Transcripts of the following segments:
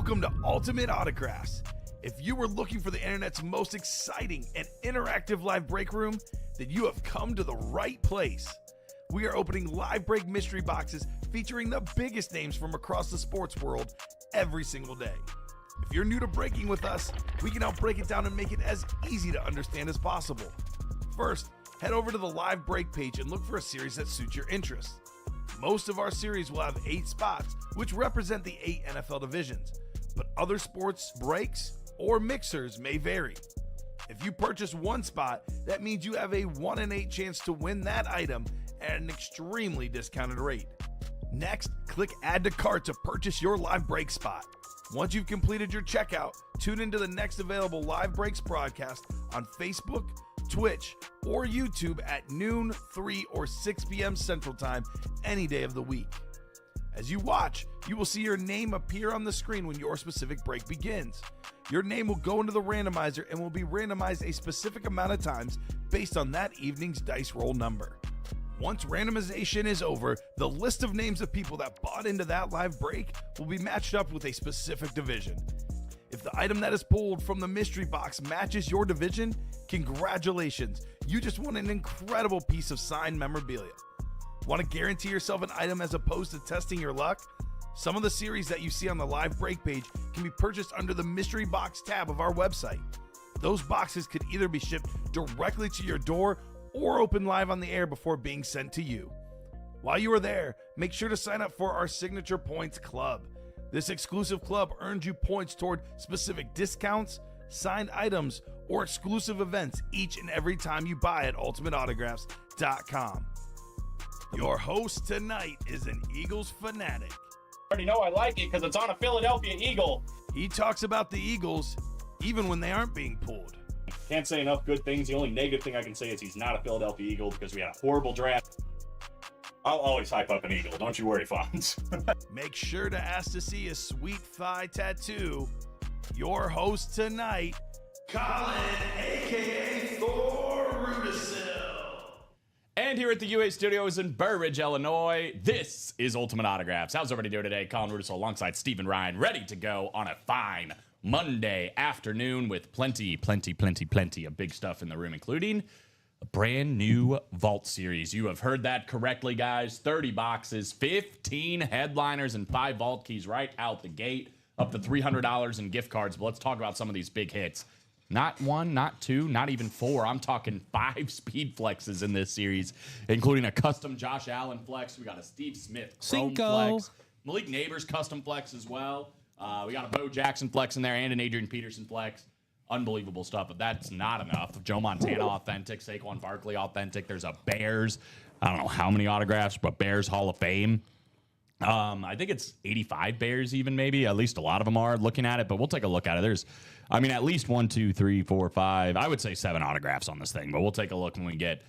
Welcome to Ultimate Autographs. If you were looking for the internet's most exciting and interactive live break room, then you have come to the right place. We are opening live break mystery boxes featuring the biggest names from across the sports world every single day. If you're new to breaking with us, we can help break it down and make it as easy to understand as possible. First, head over to the live break page and look for a series that suits your interests. Most of our series will have 8 spots, which represent the 8 NFL divisions, but other sports breaks or mixers may vary. If you purchase one spot, that means you have a 1 in 8 chance to win that item at an extremely discounted rate. Next, click Add to Cart to purchase your live break spot. Once you've completed your checkout, tune into the next available live breaks broadcast on Facebook, Twitch, or YouTube at noon, 3, or 6 p.m. Central Time any day of the week. As you watch, you will see your name appear on the screen when your specific break begins. Your name will go into the randomizer and will be randomized a specific amount of times based on that evening's dice roll number. Once randomization is over, the list of names of people that bought into that live break will be matched up with a specific division. If the item that is pulled from the mystery box matches your division, congratulations, you just won an incredible piece of signed memorabilia. Want to guarantee yourself an item as opposed to testing your luck? Some of the series that you see on the live break page can be purchased under the mystery box tab of our website. Those boxes could either be shipped directly to your door or open live on the air before being sent to you. While you are there, make sure to sign up for our Signature Points Club. This exclusive club earns you points toward specific discounts, signed items, or exclusive events each and every time you buy at ultimateautographs.com. Your host tonight is an Eagles fanatic. I already know I like it because it's on a Philadelphia Eagle. He talks about the Eagles even when they aren't being pulled. Can't say enough good things. The only negative thing I can say is he's not a Philadelphia Eagle because we had a horrible draft. I'll always hype up an Eagle. Don't you worry, Fonz. Make sure to ask to see a sweet thigh tattoo. Your host tonight, Colin, a.k.a. Thor Rudisill. And here at the UA Studios in Burridge, Illinois, this is Ultimate Autographs. How's everybody doing today? Colin Rudisill alongside Stephen Ryan, ready to go on a fine Monday afternoon with plenty of big stuff in the room, including a brand new Vault Series. You have heard that correctly, guys. 30 boxes, 15 headliners, and 5 Vault keys right out the gate, up to $300 in gift cards. But let's talk about some of these big hits. Not 1, not 2, not even 4. I'm talking 5 speed flexes in this series, including a custom Josh Allen flex. We got a Steve Smith chrome flex. Malik Neighbors custom flex as well. We got a Bo Jackson flex in there and an Adrian Peterson flex. Unbelievable stuff, but that's not enough. Joe Montana authentic, Saquon Barkley authentic. There's a Bears, I don't know how many autographs, but Bears Hall of Fame. I think it's 85 Bears even, maybe. At least a lot of them are looking at it, but we'll take a look at it. There's, at least 1, 2, 3, 4, 5. I would say 7 autographs on this thing, but we'll take a look when we get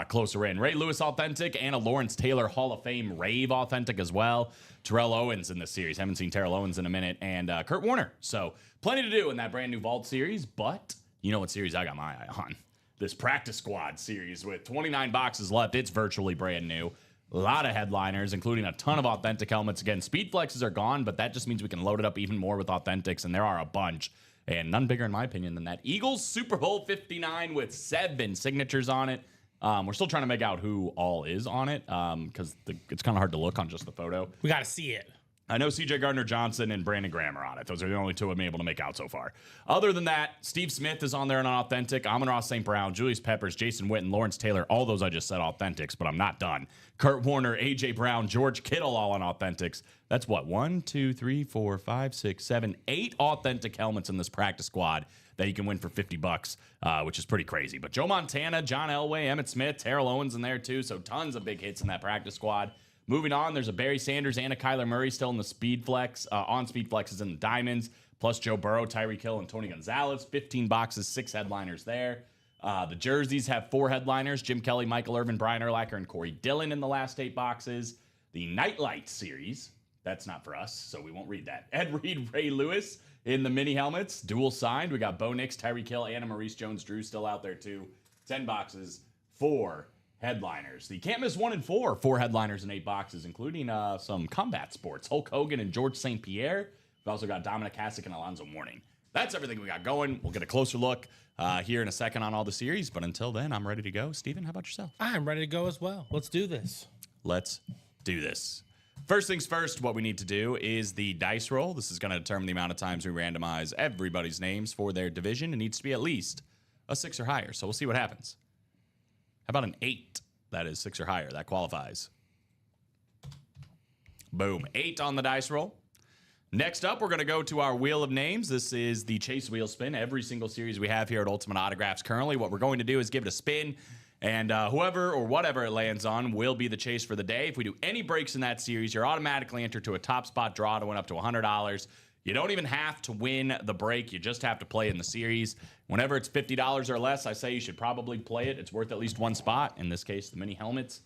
closer in. Ray Lewis authentic and a Lawrence Taylor Hall of Fame Rave authentic as well. Terrell Owens in this series. Haven't seen Terrell Owens in a minute. And Kurt Warner. So plenty to do in that brand new Vault series. But you know what series I got my eye on? This Practice Squad series with 29 boxes left. It's virtually brand new. A lot of headliners, including a ton of authentic helmets. Again, speed flexes are gone, but that just means we can load it up even more with authentics. And there are a bunch. And none bigger, in my opinion, than that Eagles Super Bowl 59 with 7 signatures on it. We're still trying to make out who all is on it because it's kind of hard to look on just the photo. We got to see it. I know C.J. Gardner-Johnson and Brandon Graham are on it. Those are the only 2 I've been able to make out so far. Other than that, Steve Smith is on there and authentic. Amon-Ra St. Brown, Julius Peppers, Jason Witten, Lawrence Taylor. All those I just said authentics, but I'm not done. Kurt Warner, A.J. Brown, George Kittle all on authentics. That's what, 1, 2, 3, 4, 5, 6, 7, 8 authentic helmets in this practice squad that you can win for $50, which is pretty crazy. But Joe Montana, John Elway, Emmitt Smith, Terrell Owens in there too. So tons of big hits in that practice squad. Moving on, there's a Barry Sanders and a Kyler Murray still in the speed flex, on speed flexes in the diamonds, plus Joe Burrow, Tyreek Hill, and Tony Gonzalez. 15 boxes, 6 headliners there. The jerseys have 4 headliners: Jim Kelly, Michael Irvin, Brian Urlacher, and Corey Dillon in the last 8 boxes. The Nightlight series, that's not for us, so we won't read that. Ed Reed, Ray Lewis in the mini helmets, dual signed. We got Bo Nix, Tyreek Hill, and Maurice Jones-Drew still out there too. 10 boxes, 4 headliners. The can't miss 1 and 4 headliners in 8 boxes, including some combat sports. Hulk Hogan and George St. Pierre. We've also got Dominic Hasek and Alonzo Mourning. That's everything we got going. We'll get a closer look here in a second on all the series. But until then, I'm ready to go. Steven, how about yourself? I'm ready to go as well. Let's do this. Let's do this. First things first, what we need to do is the dice roll. This is going to determine the amount of times we randomize everybody's names for their division. It needs to be at least a 6 or higher. So we'll see what happens. How about an 8? That is 6 or higher. That qualifies. Boom. 8 on the dice roll. Next up, we're going to go to our Wheel of Names. This is the Chase Wheel Spin. Every single series we have here at Ultimate Autographs currently, what we're going to do is give it a spin. And whoever or whatever it lands on will be the chase for the day. If we do any breaks in that series, you're automatically entered to a top spot draw to win up to $100. You don't even have to win the break. You just have to play in the series. Whenever it's $50 or less, I say you should probably play it. It's worth at least one spot. In this case, the mini helmets.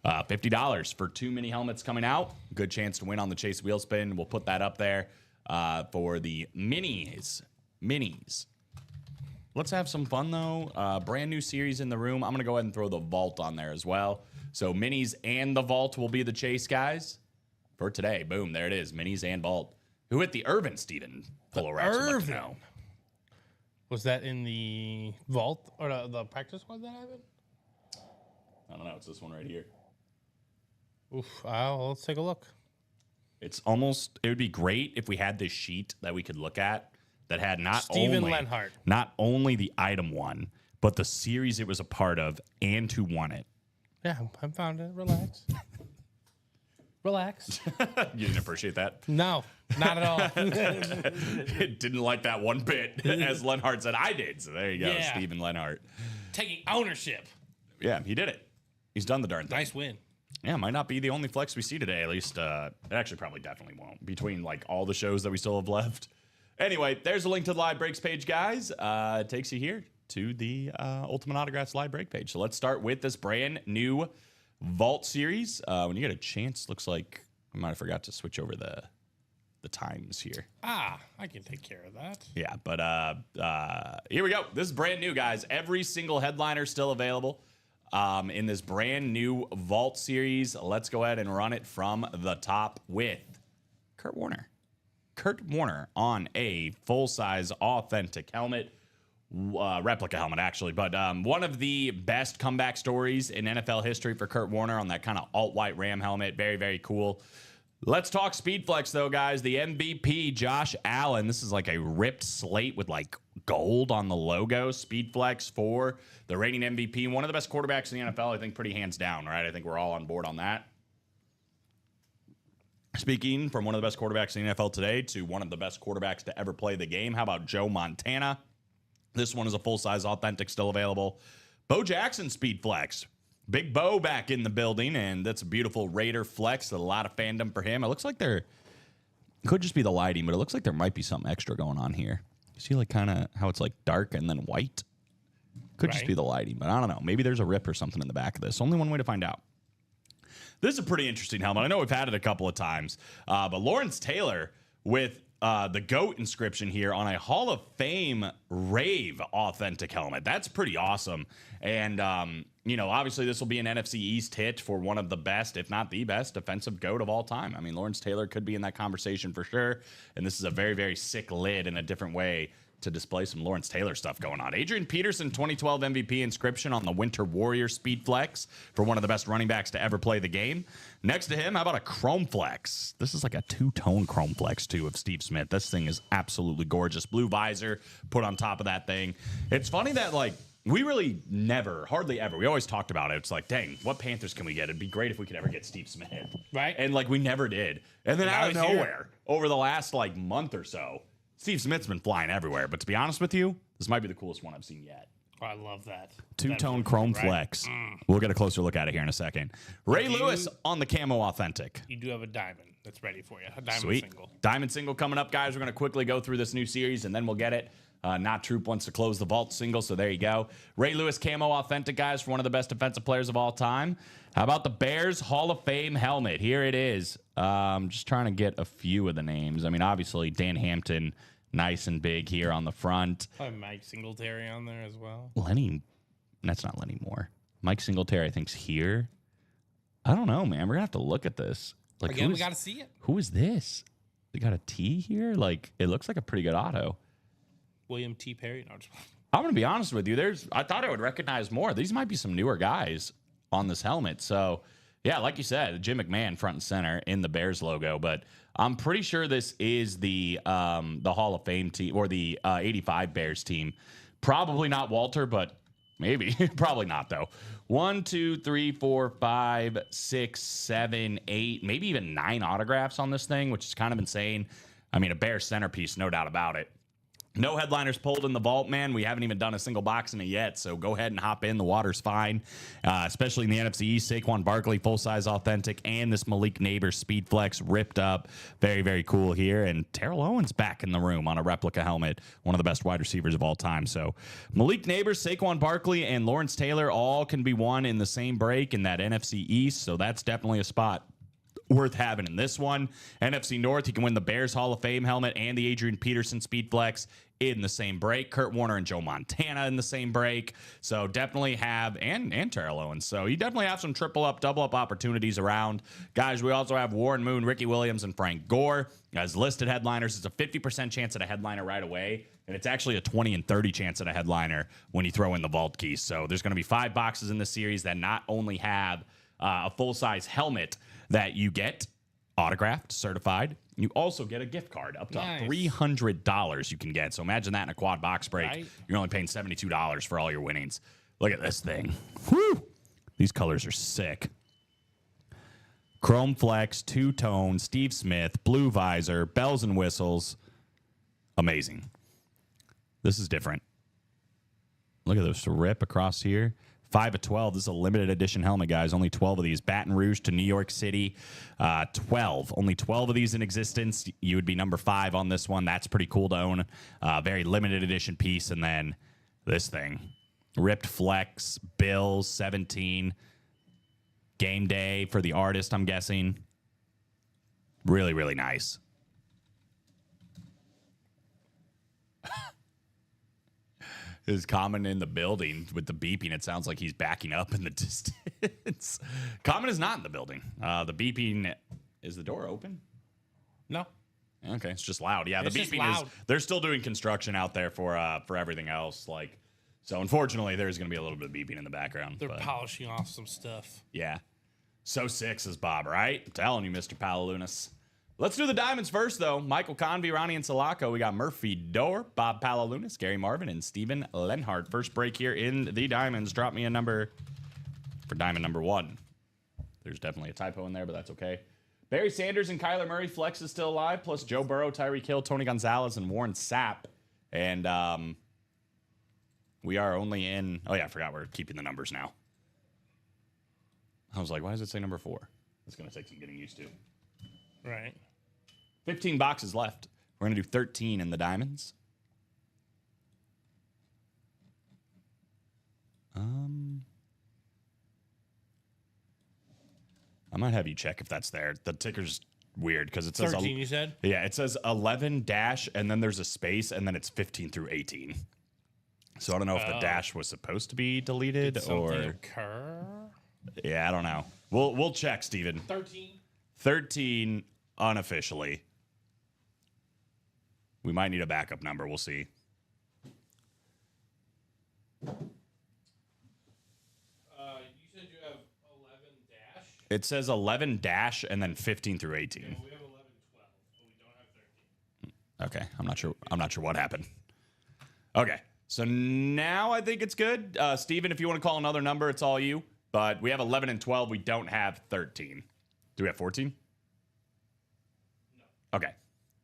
$50 for 2 mini helmets coming out. Good chance to win on the Chase Wheel Spin. We'll put that up there for the minis. Let's have some fun, though. Brand new series in the room. I'm going to go ahead and throw the vault on there as well. So minis and the vault will be the chase guys for today. Boom, there it is. Minis and vault. Who hit the Irvin, Steven? Irvin. Was that in the vault or the practice squad that happened? I don't know. It's this one right here. Oof. Let's take a look. It's almost, it would be great if we had this sheet that we could look at that had not only the item one, but the series it was a part of and who won it. Yeah, I found it. Relax. Relax. You didn't appreciate that? No, not at all. It didn't like that one bit, as Lenhart said. I did. So there you go, Yeah. Steven Lenhart. Taking ownership. Yeah, he did it. He's done the darn thing. Nice win. Yeah, might not be the only flex we see today. At least, it actually probably definitely won't. Between like all the shows that we still have left. Anyway, there's a link to the live breaks page, guys. It takes you here to the Ultimate Autographs live break page. So let's start with this brand new Vault series. When you get a chance, looks like I might have forgot to switch over the times here. I can take care of that. Yeah, but here we go. This is brand new, guys. Every single headliner still available in this brand new Vault series. Let's go ahead and run it from the top with Kurt Warner. Kurt Warner on a full-size authentic helmet. Replica helmet, actually. But one of the best comeback stories in NFL history for Kurt Warner on that kind of alt-white Ram helmet. Very, very cool. Let's talk Speed Flex, though, guys. The MVP, Josh Allen. This is like a ripped slate with like gold on the logo. Speed Flex for the reigning MVP. One of the best quarterbacks in the NFL, I think, pretty hands down, right? I think we're all on board on that. Speaking from one of the best quarterbacks in the NFL today to one of the best quarterbacks to ever play the game, how about Joe Montana? This one is a full-size authentic, still available. Bo Jackson Speed Flex. Big Bo back in the building, and that's a beautiful Raider flex. A lot of fandom for him. It looks like it could just be the lighting, but it looks like there might be something extra going on here. You see like kind of how it's like dark and then white? Could just be the lighting, but I don't know. Maybe there's a rip or something in the back of this. Only one way to find out. This is a pretty interesting helmet. I know we've had it a couple of times, but Lawrence Taylor with the GOAT inscription here on a Hall of Fame Rave authentic helmet. That's pretty awesome. And, obviously this will be an NFC East hit for one of the best, if not the best, defensive GOAT of all time. I mean, Lawrence Taylor could be in that conversation for sure. And this is a very, very sick lid in a different way to display some Lawrence Taylor stuff going on. Adrian Peterson, 2012 MVP inscription on the Winter Warrior Speed Flex for one of the best running backs to ever play the game. Next to him, how about a Chrome Flex? This is like a two-tone Chrome Flex, too, of Steve Smith. This thing is absolutely gorgeous. Blue visor put on top of that thing. It's funny that, like, we really never, hardly ever, we always talked about it. It's like, dang, what Panthers can we get? It'd be great if we could ever get Steve Smith. Right. And, like, we never did. And then out of Now he's nowhere, over the last, like, month or so, Steve Smith's been flying everywhere, but to be honest with you, this might be the coolest one I've seen yet. Oh, I love that. Two-tone Chrome Flex. We'll get a closer look at it here in a second. Ray Lewis on the Camo Authentic. You do have a diamond that's ready for you. A diamond Sweet. single. Diamond single coming up, guys. We're going to quickly go through this new series, and then we'll get it. Not Troop wants to close the vault single, so there you go. Ray Lewis Camo Authentic, guys, for one of the best defensive players of all time. How about the Bears Hall of Fame helmet? Here it is. Just trying to get a few of the names. I mean, obviously, Dan Hampton, nice and big here on the front. Probably Mike Singletary on there as well. That's not Lenny Moore. Mike Singletary, I think, is here. I don't know, man. We're going to have to look at this. Like, Again, we got to see it. Who is this? They got a T here? Like, it looks like a pretty good auto. William T. Perry. No, I'm going to be honest with you. I thought I would recognize more. These might be some newer guys on this helmet. So, yeah, like you said, Jim McMahon front and center in the Bears logo. But I'm pretty sure this is the Hall of Fame team or the 85 Bears team. Probably not Walter, but maybe. Probably not, though. 1, 2, 3, 4, 5, 6, 7, 8, maybe even 9 autographs on this thing, which is kind of insane. I mean, a Bears centerpiece, no doubt about it. No headliners pulled in the vault, man. We haven't even done a single box in it yet, so go ahead and hop in. The water's fine, especially in the NFC East. Saquon Barkley, full-size authentic, and this Malik Neighbors Speed Flex ripped up. Very, very cool here. And Terrell Owens back in the room on a replica helmet, one of the best wide receivers of all time. So Malik Neighbors, Saquon Barkley, and Lawrence Taylor all can be won in the same break in that NFC East, so that's definitely a spot worth having in this one. NFC North, he can win the Bears Hall of Fame helmet and the Adrian Peterson Speed Flex in the same break. Kurt Warner and Joe Montana in the same break. So definitely have, and Terrell Owens. So you definitely have some triple up, double up opportunities around. Guys, we also have Warren Moon, Ricky Williams, and Frank Gore as listed headliners. It's a 50% chance at a headliner right away. And it's actually a 20 and 30 chance at a headliner when you throw in the vault keys. So there's going to be 5 boxes in this series that not only have a full-size helmet that you get autographed, certified, you also get a gift card up to $300 you can get. So imagine that in a quad box break. Right. You're only paying $72 for all your winnings. Look at this thing. Woo! These colors are sick. Chrome Flex, two-tone, Steve Smith, blue visor, bells and whistles. Amazing. This is different. Look at this rip across here. 5 of 12. This is a limited edition helmet, guys. Only 12 of these. Baton Rouge to New York City. 12. Only 12 of these in existence. You would be number 5 on this one. That's pretty cool to own. Very limited edition piece. And then this thing. Ripped Flex. Bills. 17. Game day for the artist, I'm guessing. Really, really nice. Is Common in the building with the beeping. It sounds like he's backing up in the distance. Common is not in the building. The beeping, is the door open? No. Okay, it's just loud. Yeah, It's the just beeping loud. is. They're still doing construction out there for everything else. Like, so unfortunately, there's going to be a little bit of beeping in the background. They're but polishing off some stuff. yeah, so sick, says Bob. Right? I'm telling you, Mr. Palalunas. Let's do the diamonds first, though. Michael Convey, Ronnie and Sulaco. We got Murphy Dorr, Bob Palalunas, Gary Marvin, and Steven Lenhart. First break here in the diamonds. Drop me a number for diamond number 1. There's definitely a typo in there, but that's okay. Barry Sanders and Kyler Murray. Flex is still alive, plus Joe Burrow, Tyreek Hill, Tony Gonzalez, and Warren Sapp. And we are only in... Oh, yeah, I forgot we're keeping the numbers now. I was like, why does it say number 4? It's going to take some getting used to. Right. 15 boxes left. We're going to do 13 in the diamonds. I might have you check if that's there. The ticker's weird because it says 13, you said? Yeah, it says 11 dash and then there's a space and then it's 15 through 18. So I don't know if the dash was supposed to be deleted or occur. Yeah, I don't know. We'll check, Steven. 13 unofficially. We might need a backup number. We'll see. You said you have 11 dash? It says 11 dash and then 15 through 18. We have 11, 12, but we don't have 13. Okay, I'm not sure what happened. Okay, so now I think it's good. Steven, if you want to call another number, it's all you. But we have 11 and 12. We don't have 13. Do we have 14? No. Okay.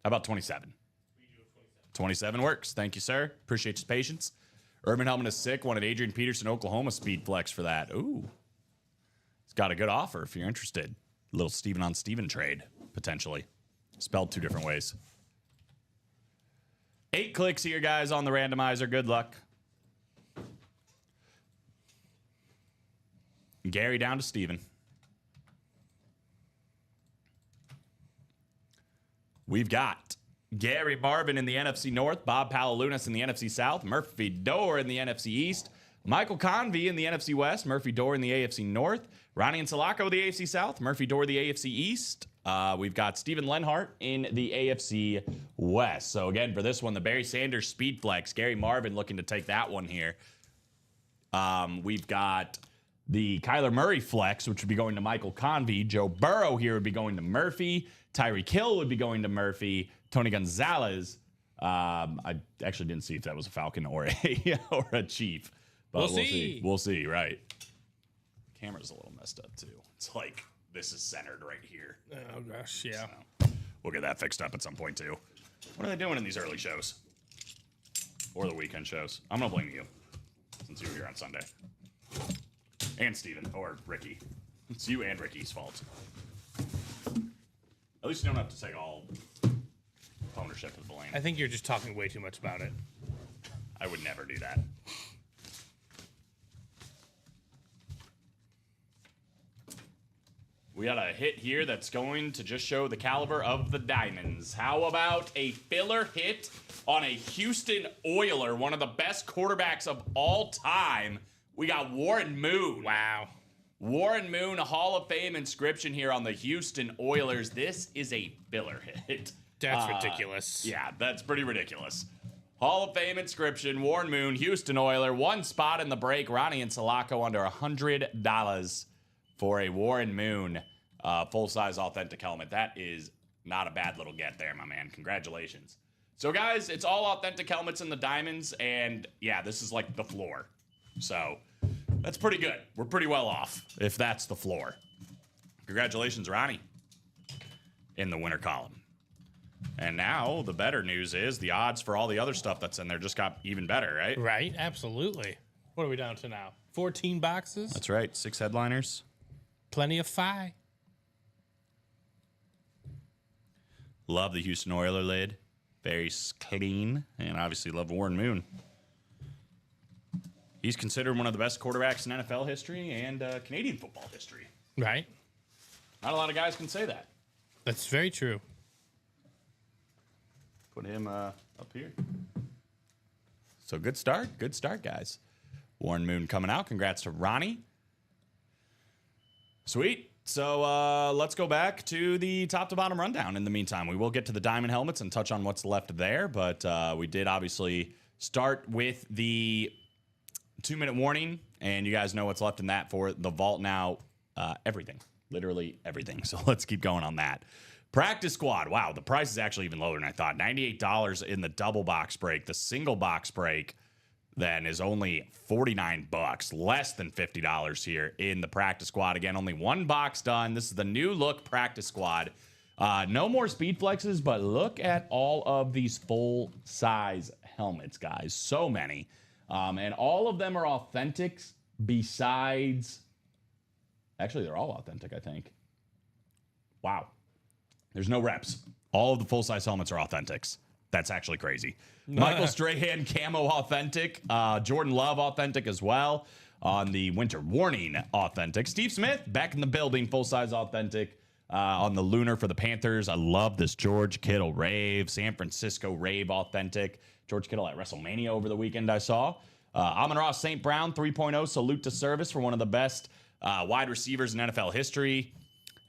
How about 27? 27 works. Thank you, sir. Appreciate your patience. Urban Helmet is sick. Wanted Adrian Peterson, Oklahoma Speed Flex for that. Ooh. It's got a good offer if you're interested. A little Steven on Steven trade, potentially. Spelled 2 different ways. 8 clicks here, guys, on the randomizer. Good luck. Gary down to Steven. We've got Gary Marvin in the NFC North, Bob Palalunas in the NFC South, Murphy Dorr in the NFC East, Michael Convey in the NFC West, Murphy Dorr in the AFC North, Ronnie and Sulaco the AFC South, Murphy Dorr the AFC East, we've got Steven Lenhart in the AFC West. So again, for this one, the Barry Sanders Speed Flex. Gary Marvin looking to take that one here. We've got the Kyler Murray Flex, which would be going to Michael Convey. Joe Burrow here would be going to Murphy. Tyreek Hill would be going to Murphy. Tony Gonzalez. I actually didn't see if that was a Falcon or a Chief. But We'll see. We'll see, right. Camera's a little messed up, too. It's like this is centered right here. Oh, gosh, yeah. So we'll get that fixed up at some point, too. What are they doing in these early shows? Or the weekend shows? I'm going to blame you, since you were here on Sunday. And Steven, or Ricky. It's you and Ricky's fault. At least you don't have to take all ownership of the blame. I think you're just talking way too much about it. I would never do that. We got a hit here that's going to just show the caliber of the Diamonds. How about a filler hit on a Houston Oiler, one of the best quarterbacks of all time? We got Warren Moon. Wow. Warren Moon, a Hall of Fame inscription here on the Houston Oilers. This is a filler hit. That's ridiculous. Yeah, that's pretty ridiculous. Hall of Fame inscription, Warren Moon, Houston Oiler, one spot in the break. Ronnie and Sulaco under $100 for a Warren Moon full-size authentic helmet. That is not a bad little get there, my man. Congratulations. So, guys, it's all authentic helmets in the Diamonds, and, yeah, this is like the floor. So, that's pretty good. We're pretty well off, if that's the floor. Congratulations, Ronnie, in the winner column. And now, the better news is the odds for all the other stuff that's in there just got even better, right? Right, absolutely. What are we down to now? 14 boxes? That's right. 6 headliners. Plenty of fi. Love the Houston Oiler lid. Very clean. And obviously love Warren Moon. He's considered one of the best quarterbacks in NFL history and Canadian football history. Right. Not a lot of guys can say that. That's very true. Put him up here. So good start. Good start, guys. Warren Moon coming out. Congrats to Ronnie. Sweet. So let's go back to the top to bottom rundown in the meantime. We will get to the diamond helmets and touch on what's left there, but we did obviously start with the 2-minute warning, and you guys know what's left in that for the vault now. Everything. Literally everything. So let's keep going on that. Practice squad. Wow, the price is actually even lower than I thought. $98 in the double box break. The single box break then is only $49, less than $50 here in the practice squad. Again, only one box done. This is the new look practice squad. No more speed flexes, but look at all of these full size helmets, guys. So many. And all of them are authentic besides, actually, they're all authentic, I think. Wow. There's no reps. All of the full size helmets are authentics. That's actually crazy. Michael Strahan camo authentic. Jordan Love authentic as well on the winter warning authentic. Steve Smith back in the building, full size authentic on the lunar for the Panthers. I love this George Kittle rave, San Francisco rave authentic. George Kittle at WrestleMania over the weekend I saw. Amon-Ra St. Brown 3.0 salute to service for one of the best wide receivers in NFL history.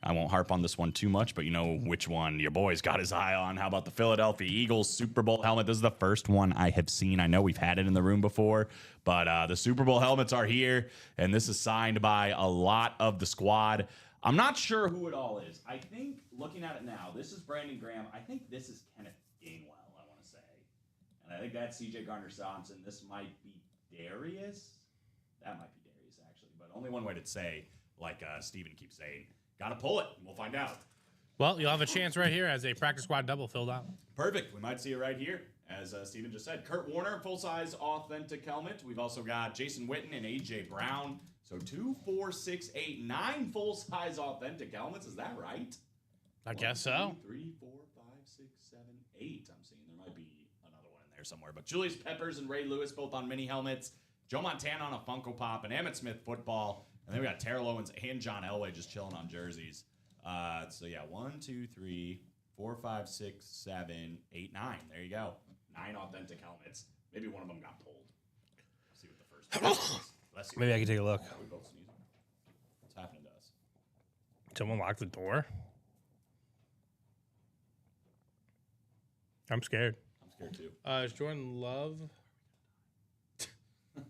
I won't harp on this one too much, but you know which one your boy's got his eye on. How about the Philadelphia Eagles Super Bowl helmet? This is the first one I have seen. I know we've had it in the room before, but the Super Bowl helmets are here, and this is signed by a lot of the squad. I'm not sure who it all is. I think, looking at it now, this is Brandon Graham. I think this is Kenneth Gainwell, I want to say. And I think that's C.J. Gardner-Johnson. This might be Darius. That might be Darius, actually. But only one way to say, like Steven keeps saying, got to pull it. We'll find out. Well, you'll have a chance right here as a practice squad double filled out. Perfect. We might see it right here, as Steven just said. Kurt Warner, full-size authentic helmet. We've also got Jason Witten and A.J. Brown. So 2, 4, 6, 8, 9 full-size authentic helmets. Is that right? I guess so. 2, 3, 4, 5, 6, 7, 8. I'm seeing there might be another one in there somewhere. But Julius Peppers and Ray Lewis both on mini helmets. Joe Montana on a Funko Pop. And Emmitt Smith football. And then we got Terrell Owens and John Elway just chilling on jerseys. So yeah, 1, 2, 3, 4, 5, 6, 7, 8, 9. There you go. 9 authentic helmets. Maybe one of them got pulled. Let's see what the first one is. Let's see. Maybe I can take a look. Yeah, we both sneezing. What's happening to us? Someone locked the door? I'm scared. I'm scared too. Is Jordan Love?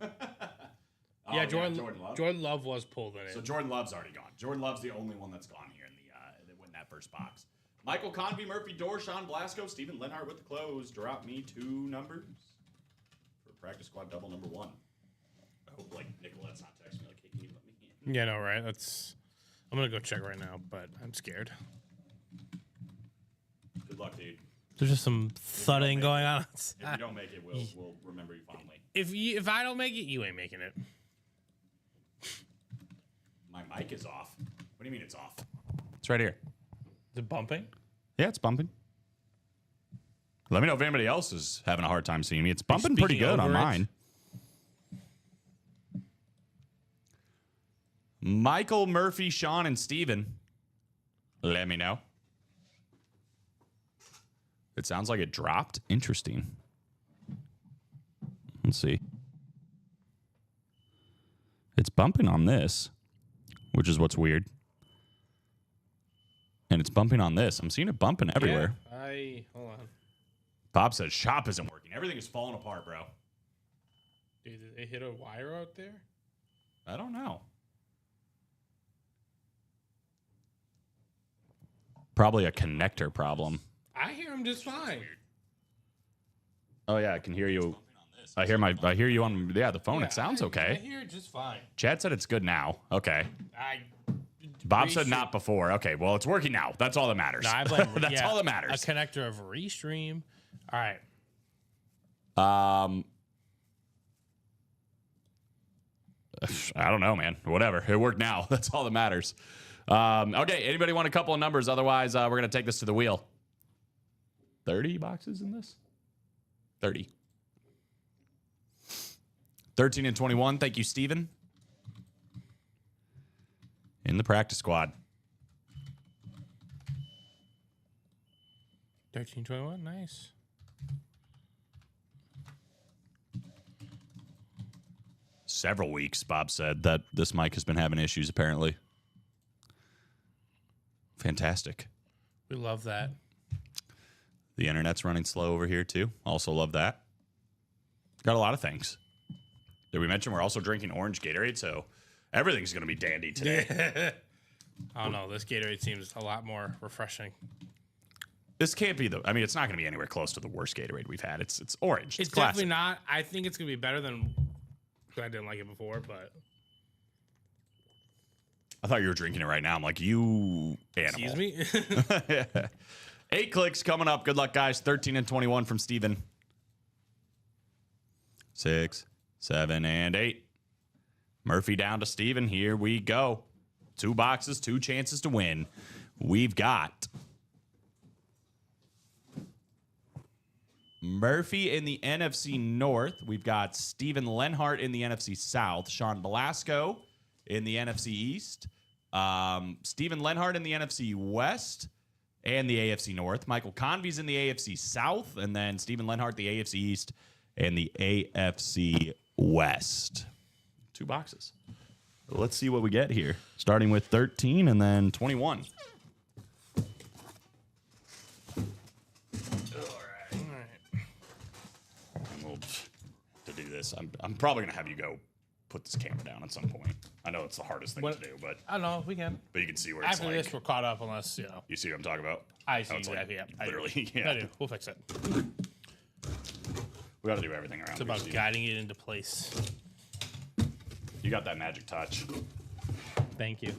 Oh, Yeah, Jordan Love. Jordan Love was pulled in it. So Jordan Love's already gone. Jordan Love's the only one that's gone here in the in that first box. Michael Convey, Murphy Dorr, Sean Blasco, Stephen Lenhart with the close. Drop me 2 numbers for practice squad double number 1. I hope like Nicolette's not texting me like, hey, can you let me in? Yeah, no, right? I'm gonna go check right now, but I'm scared. Good luck, dude. There's just some thudding going on. If you don't make it, we'll remember you fondly. If I don't make it, you ain't making it. My mic is off. What do you mean it's off? It's right here. Is it bumping? Yeah, it's bumping. Let me know if anybody else is having a hard time seeing me. It's bumping pretty speaking good on over it? mine. Michael, Murphy, Sean, and Steven. Let me know. It sounds like it dropped. Interesting. Let's see. It's bumping on this, which is what's weird. And it's bumping on this. I'm seeing it bumping everywhere. Yeah, hold on. Bob says shop isn't working. Everything is falling apart, bro. Dude, did they hit a wire out there? I don't know. Probably a connector problem. I hear him just fine. Oh yeah, I can hear you. I hear you on the phone. It sounds I okay. hear it just fine. Chad said it's good now. Okay. Bob said not before. Okay, well it's working now. That's all that matters. No, I blame That's all that matters. A connector of Restream. All right. I don't know, man. Whatever. It worked now. That's all that matters. Okay, anybody want a couple of numbers? Otherwise, we're going to take this to the wheel. 30 boxes in this? 30. 13 and 21. Thank you, Steven. In the practice squad. 1321, nice. Several weeks, Bob said, that this mic has been having issues, apparently. Fantastic. We love that. The internet's running slow over here, too. Also love that. Got a lot of things. Did we mention we're also drinking orange Gatorade? So everything's going to be dandy today. I don't know. This Gatorade seems a lot more refreshing. This can't be it's not going to be anywhere close to the worst Gatorade we've had. It's orange. It's classic. definitely not. I think it's going to be better than... I didn't like it before, but... I thought you were drinking it right now. I'm like, you animal. Excuse me? 8 clicks coming up. Good luck, guys. 13 and 21 from Steven. 6, 7, and 8. Murphy down to Steven. Here we go. 2 boxes, 2 chances to win. We've got Murphy in the NFC North. We've got Stephen Lenhart in the NFC South. Sean Blasco in the NFC East. Stephen Lenhart in the NFC West and the AFC North. Michael Convey's in the AFC South. And then Stephen Lenhart, the AFC East and the AFC West. 2 boxes. Let's see what we get here. Starting with 13 and then 21. To do this, I'm probably gonna have you go put this camera down at some point. I know it's the hardest thing to do, but I don't know. We can. you can see where it's After like. this, we're caught up unless, you know. You see what I'm talking about? I see How it's like exactly. Yeah, literally, I yeah. do. We'll fix it. We got to do everything around. It's here, about Steve. guiding it into place. You got that magic touch. Thank you.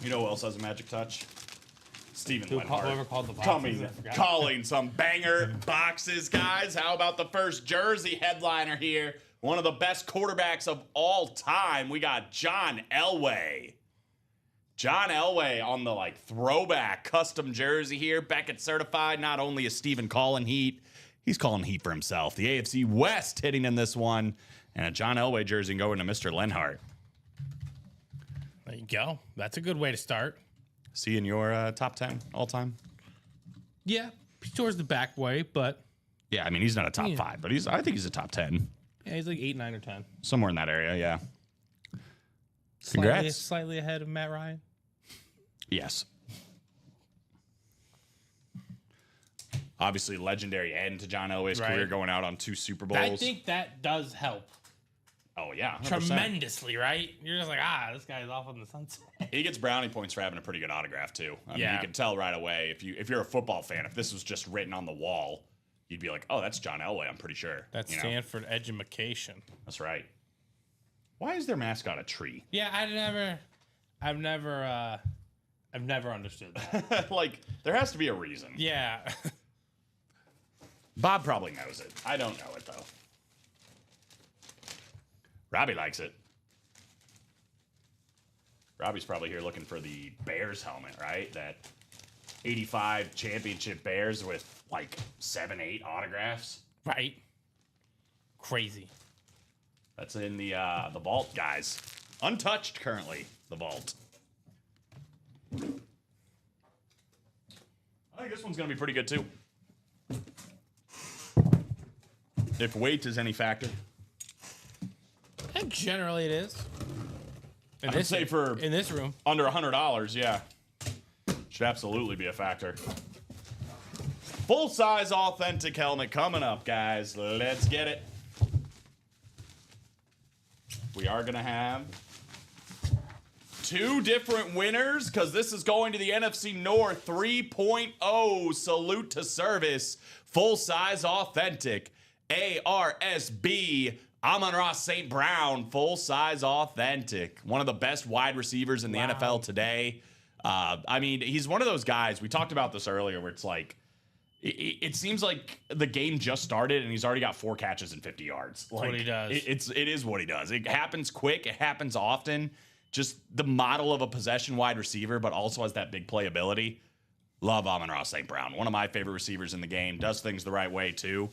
You know who else has a magic touch? Stephen Whoever Lenhart. called the boxes, Coming, I forgot. calling some banger boxes, guys. How about the first Jersey headliner here? One of the best quarterbacks of all time. We got John Elway. John Elway on the throwback custom jersey here. Beckett certified. Not only is Stephen calling heat, he's calling heat for himself. The AFC West hitting in this one. And a John Elway jersey going to Mr. Lenhart. There you go. That's a good way to start. See in your top 10 all time? Yeah, he's towards the back way, but Yeah, I mean, he's not a top Yeah. 5, but I think he's a top 10. yeah, he's like 8, 9, or 10. Somewhere in that area, yeah. Congrats. Slightly ahead of Matt Ryan. Yes. Obviously, legendary end to John Elway's Right. career, going out on 2 Super Bowls. I think that does help Oh yeah, 100%. tremendously, right? You're just like, this guy's off on the sunset. He gets brownie points for having a pretty good autograph too. I mean, Yeah. you can tell right away if you're a football fan. If this was just written on the wall, you'd be like, "Oh, that's John Elway." I'm pretty sure. That's you know? Stanford education. That's right. Why is their mascot a tree? Yeah, I've never understood that. Like, there has to be a reason. Yeah. Bob probably knows it. I don't know it though. Robbie likes it. Robbie's probably here looking for the Bears helmet, right? That 85 championship Bears with like 7, 8 autographs. Right. Crazy. That's in the vault, guys. Untouched currently, the vault. I think this one's gonna be pretty good too. If weight is any factor. I think generally it is. In I'd say for in this room. under $100, yeah. Should absolutely be a factor. Full-size authentic helmet coming up, guys. Let's get it. We are going to have 2 different winners because this is going to the NFC North 3.0 salute to service. Full-size authentic ARSB Amon-Ra St. Brown, full-size authentic. One of the best wide receivers in the NFL today. I mean, he's one of those guys. We talked about this earlier where it's like, it seems like the game just started and he's already got 4 catches and 50 yards. Like, what he does. It is what he does. It happens quick. It happens often. Just the model of a possession wide receiver, but also has that big playability. Love Amon-Ra St. Brown. One of my favorite receivers in the game. Does things the right way, too.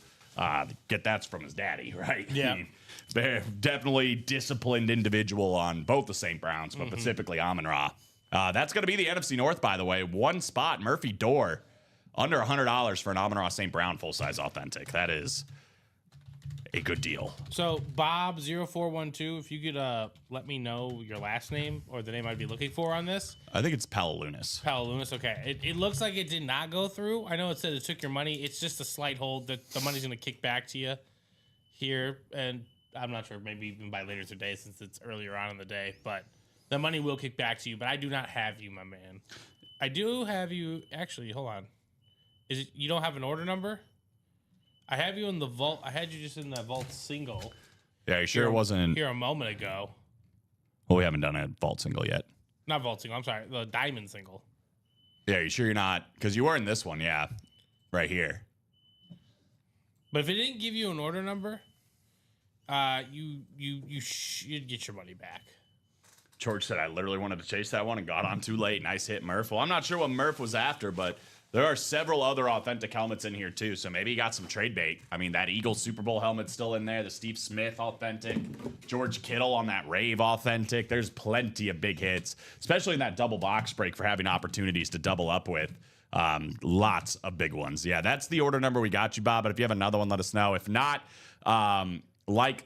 Get that's from his daddy, right? Yeah. I mean, they're definitely disciplined individual on both the St. Browns, but specifically Amon-Ra. That's going to be the NFC North, by the way. 1 spot, Murphy Door. Under $100 for an Amon-Ra St. Brown full-size authentic. That is a good deal. So Bob0412, if you could let me know your last name or the name I'd be looking for on this. I think it's Palalunas. Palalunas, okay. It looks like it did not go through. I know it said it took your money. It's just a slight hold that the money's going to kick back to you here. And I'm not sure, maybe even by later today since it's earlier on in the day. But the money will kick back to you. But I do not have you, my man. I do have you. Actually, hold on. Is it you don't have an order number? I have you in the vault. I had you just in that vault single Yeah, you sure it wasn't? here a moment ago. Well, we haven't done a vault single yet. Not vault single. I'm sorry. The diamond single. Yeah, you sure you're not? Because you were in this one, yeah. Right here. But if it didn't give you an order number, you should get your money back. George said I literally wanted to chase that one and got on too late. Nice hit, Murph. Well, I'm not sure what Murph was after, but there are several other authentic helmets in here too. So maybe he got some trade bait. I mean, that Eagles Super Bowl helmet's still in there. The Steve Smith authentic. George Kittle on that Rave authentic. There's plenty of big hits, especially in that double box break for having opportunities to double up with. Lots of big ones. Yeah, that's the order number we got you, Bob. But if you have another one, let us know. If not, like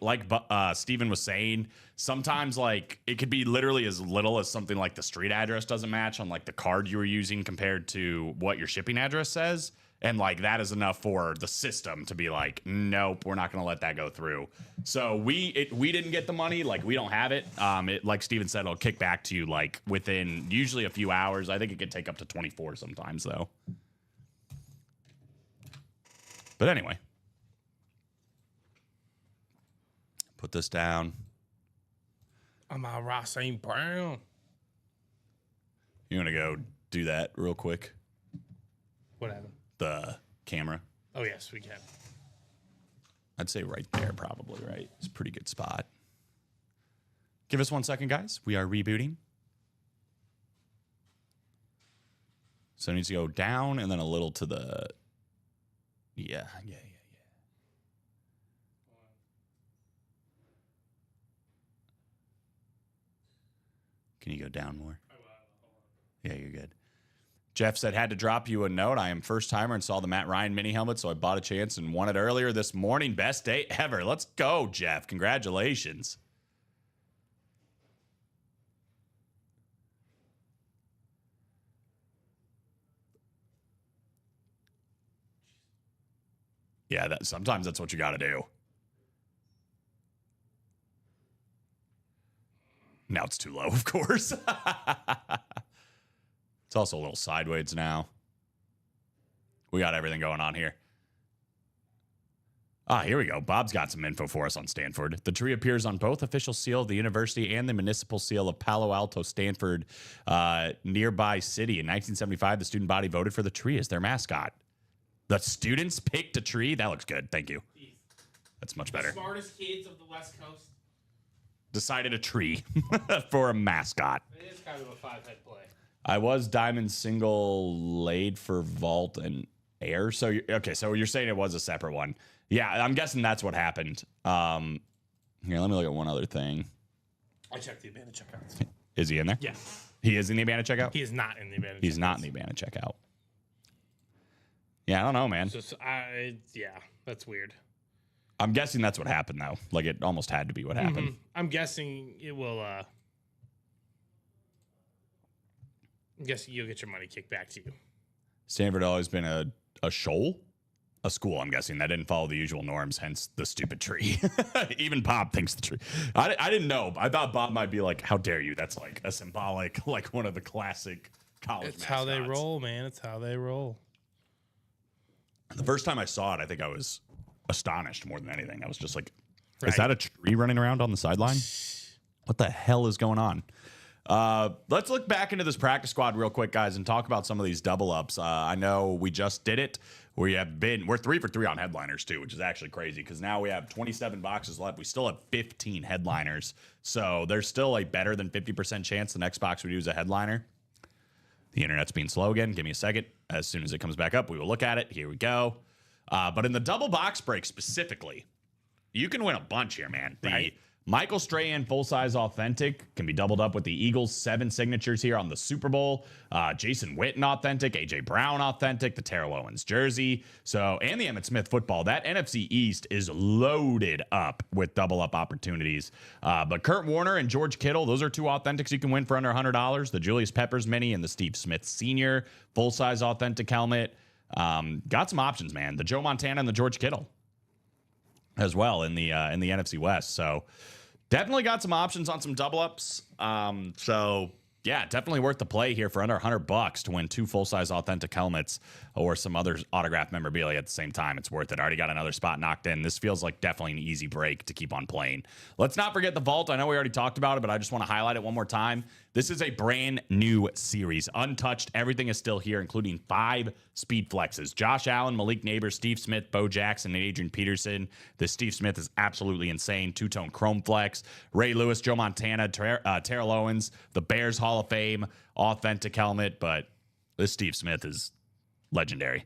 Steven was saying, sometimes like it could be literally as little as something like the street address doesn't match on like the card you were using compared to what your shipping address says. And like that is enough for the system to be like, nope, we're not going to let that go through. So we didn't get the money. Like we don't have it. It like Steven said, it'll kick back to you like within usually a few hours. I think it could take up to 24 sometimes though. But anyway. Put this down. I'm a Ross St. Brown. You want to go do that real quick? What happened? The camera. Oh, yes, we can. I'd say right there, probably, right? It's a pretty good spot. Give us 1 second, guys. We are rebooting. So it needs to go down and then a little to the... Yeah. Can you go down more? Yeah, you're good. Jeff said, had to drop you a note. I am first timer and saw the Matt Ryan mini helmet, so I bought a chance and won it earlier this morning. Best day ever. Let's go, Jeff. Congratulations. Yeah, sometimes that's what you got to do. Now it's too low, of course. It's also a little sideways now. We got everything going on here. Here we go. Bob's got some info for us on Stanford. The tree appears on both official seal of the university and the municipal seal of Palo Alto, Stanford, nearby city. In 1975, the student body voted for the tree as their mascot. The students picked a tree? That looks good. Thank you. That's much better. Smartest kids of the West Coast. Decided a tree for a mascot. It is kind of a 5-head play. I was diamond single laid for vault and air. So, so you're saying it was a separate one. Yeah, I'm guessing that's what happened. Here, let me look at one other thing. I checked the Abandoned checkouts. Is he in there? Yeah. He is in the Abandoned checkout? He is not in the Abandoned He's checkouts. not in the Abandoned checkout. Yeah, I don't know, man. Yeah, that's weird. I'm guessing that's what happened, though. Like, it almost had to be what happened. I'm guessing it will, I'm guessing you'll get your money kicked back to you. Stanford always been a shoal? A school, I'm guessing, that didn't follow the usual norms, hence the stupid tree. Even Bob thinks the tree. I didn't know. I thought Bob might be like, how dare you? That's like a symbolic, like one of the classic college It's mascots. how they roll, man. It's how they roll. The first time I saw it, I think I was astonished more than anything. I was just like, is Right. that a tree running around on the sideline? What the hell is going on? Let's look back into this practice squad real quick, guys, and talk about some of these double ups. I know we just did it. We're 3 for 3 on headliners too, which is actually crazy because now we have 27 boxes left. We still have 15 headliners. So there's still a better than 50% chance the next box we do is a headliner. The internet's being slow again. Give me a second. As soon as it comes back up, we will look at it. Here we go. But in the double box break specifically, you can win a bunch here, man. The Michael Strahan full-size authentic can be doubled up with the Eagles 7 signatures here on the Super Bowl. Jason Witten authentic, A.J. Brown authentic, the Terrell Owens jersey. And the Emmitt Smith football. That NFC East is loaded up with double up opportunities. But Kurt Warner and George Kittle, those are 2 authentics you can win for under $100. The Julius Peppers mini and the Steve Smith Sr. full-size authentic helmet. Got some options, man. The Joe Montana and the George Kittle as well in the NFC West. So definitely got some options on some double ups. So yeah, definitely worth the play here for under $100 to win 2 full-size authentic helmets or some other autographed memorabilia at the same time. It's worth it. Already got another spot knocked in. This feels like definitely an easy break to keep on playing. Let's not forget the vault. I know we already talked about it, but I just want to highlight it one more time. This is a brand new series. Untouched. Everything is still here, including 5 speed flexes. Josh Allen, Malik Neighbors, Steve Smith, Bo Jackson, and Adrian Peterson. The Steve Smith is absolutely insane. 2-tone chrome flex. Ray Lewis, Joe Montana, Terrell Owens, the Bears Hall of Fame authentic helmet. But this Steve Smith is legendary.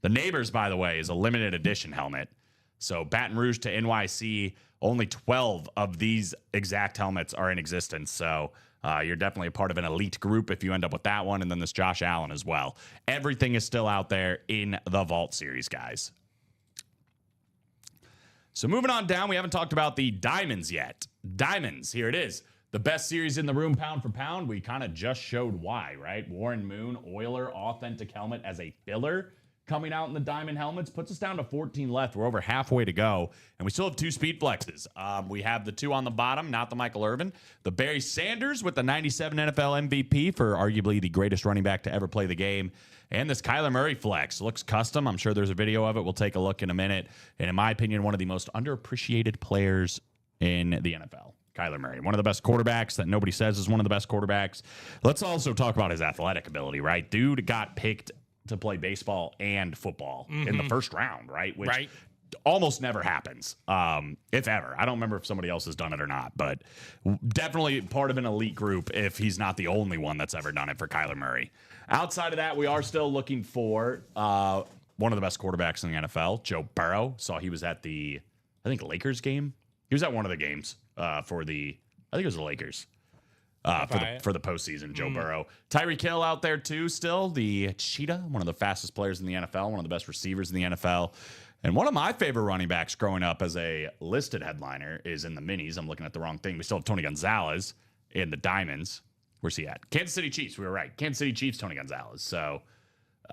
The Neighbors, by the way, is a limited edition helmet. So Baton Rouge to NYC, only 12 of these exact helmets are in existence. So you're definitely a part of an elite group if you end up with that one. And then this Josh Allen as well. Everything is still out there in the Vault series, guys. So moving on down, we haven't talked about the Diamonds yet. Diamonds, here it is. The best series in the room, pound for pound. We kind of just showed why, right? Warren Moon, Oiler, authentic helmet as a filler coming out in the Diamond helmets. Puts us down to 14 left. We're over halfway to go. And we still have 2 speed flexes. We have the 2 on the bottom, not the Michael Irvin. The Barry Sanders with the 97 NFL MVP for arguably the greatest running back to ever play the game. And this Kyler Murray flex looks custom. I'm sure there's a video of it. We'll take a look in a minute. And in my opinion, one of the most underappreciated players in the NFL. Kyler Murray, one of the best quarterbacks that nobody says is one of the best quarterbacks. Let's also talk about his athletic ability, right? Dude got picked to play baseball and football in the first round, right? Which almost never happens, if ever. I don't remember if somebody else has done it or not, but definitely part of an elite group if he's not the only one that's ever done it for Kyler Murray. Outside of that, we are still looking for one of the best quarterbacks in the NFL, Joe Burrow. Saw he was at the, I think, Lakers game. He was at one of the games for the, I think it was the Lakers. For the postseason, Joe Burrow. Tyreek Hill out there too still, the Cheetah, one of the fastest players in the NFL, one of the best receivers in the NFL. And one of my favorite running backs growing up as a listed headliner is in the minis. I'm looking at the wrong thing. We still have Tony Gonzalez in the Diamonds. Where's he at? Kansas City Chiefs. We were right. Kansas City Chiefs, Tony Gonzalez. So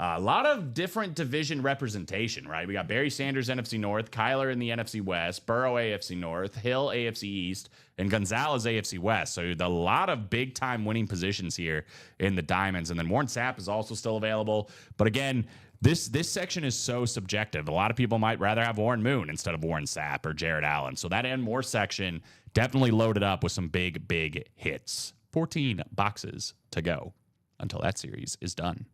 A lot of different division representation, right? We got Barry Sanders, NFC North, Kyler in the NFC West, Burrow, AFC North, Hill, AFC East, and Gonzalez, AFC West. So a lot of big-time winning positions here in the Diamonds. And then Warren Sapp is also still available. But again, this section is so subjective. A lot of people might rather have Warren Moon instead of Warren Sapp or Jared Allen. So that and more section definitely loaded up with some big hits. 14 boxes to go until that series is done.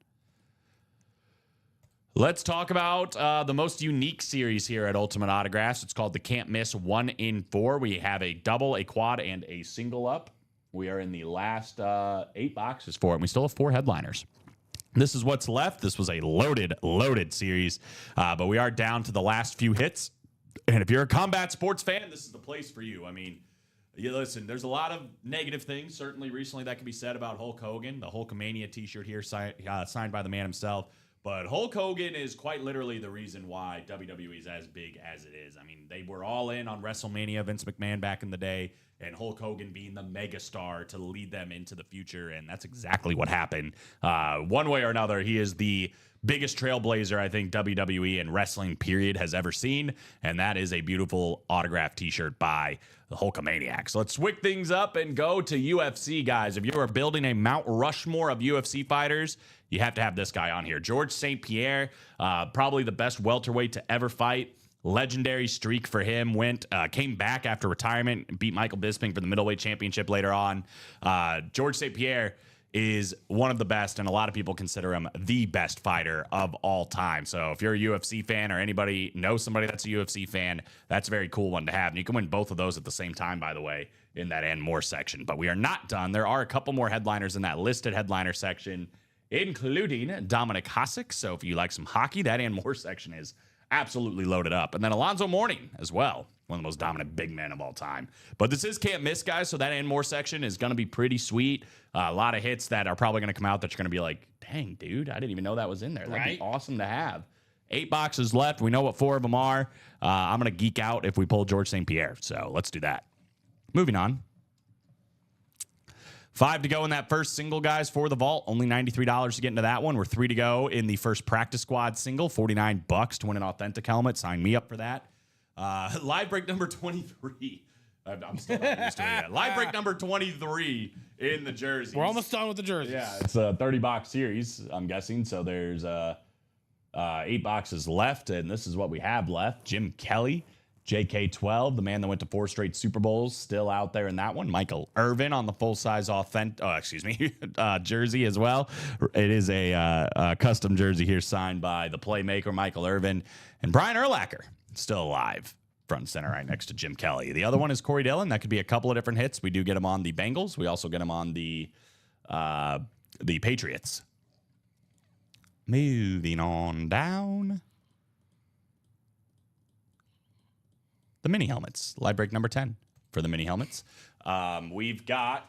Let's talk about the most unique series here at Ultimate Autographs. It's called the Can't Miss 1 in 4. We have a double, a quad, and a single up. We are in the last 8 boxes for it, and we still have 4 headliners. This is what's left. This was a loaded series, but we are down to the last few hits. And if you're a combat sports fan, this is the place for you. I mean, listen, there's a lot of negative things, certainly recently, that can be said about Hulk Hogan. The Hulkamania t-shirt here signed by the man himself. But Hulk Hogan is quite literally the reason why WWE is as big as it is. I mean, they were all in on WrestleMania, Vince McMahon back in the day, and Hulk Hogan being the megastar to lead them into the future, and that's exactly what happened. One way or another, he is the biggest trailblazer I think WWE and wrestling period has ever seen, and that is a beautiful autographed t-shirt by the Hulkamaniac. So let's switch things up and go to UFC, guys. If you are building a Mount Rushmore of UFC fighters, you have to have this guy on here. George St. Pierre, probably the best welterweight to ever fight. Legendary streak for him. Came back after retirement, beat Michael Bisping for the middleweight championship later on. George St. Pierre is one of the best, and a lot of people consider him the best fighter of all time. So if you're a UFC fan or anybody knows somebody that's a UFC fan, that's a very cool one to have. And you can win both of those at the same time, by the way, in that and more section. But we are not done. There are a couple more headliners in that listed headliner section, including Dominic Hasek. So if you like some hockey, that and more section is absolutely loaded up. And then Alonzo Mourning as well, one of the most dominant big men of all time. But this is Can't Miss, guys, so that and more section is going to be pretty sweet. A lot of hits that are probably going to come out that you're going to be like, dang, dude, I didn't even know that was in there. That'd be awesome to have. 8 boxes left. We know what 4 of them are. I'm going to geek out if we pull George St. Pierre, so let's do that. Moving on. 5 to go in that first single, guys, for the vault. Only $93 to get into that one. We're 3 to go in the first practice squad single. $49 to win an authentic helmet. Sign me up for that. Live break number 23. I'm still not used to it yet. Live break number 23 in the jerseys. We're almost done with the jerseys. Yeah, it's a 30-box series, I'm guessing. So there's 8 boxes left, and this is what we have left. Jim Kelly, JK12, the man that went to 4 straight Super Bowls, still out there in that one. Michael Irvin on the full-size jersey as well. It is a custom jersey here signed by the playmaker, Michael Irvin. And Brian Urlacher, still alive, front and center right next to Jim Kelly. The other one is Corey Dillon. That could be a couple of different hits. We do get him on the Bengals. We also get him on the Patriots. Moving on down. The mini helmets. Live break number 10 for the mini helmets. We've got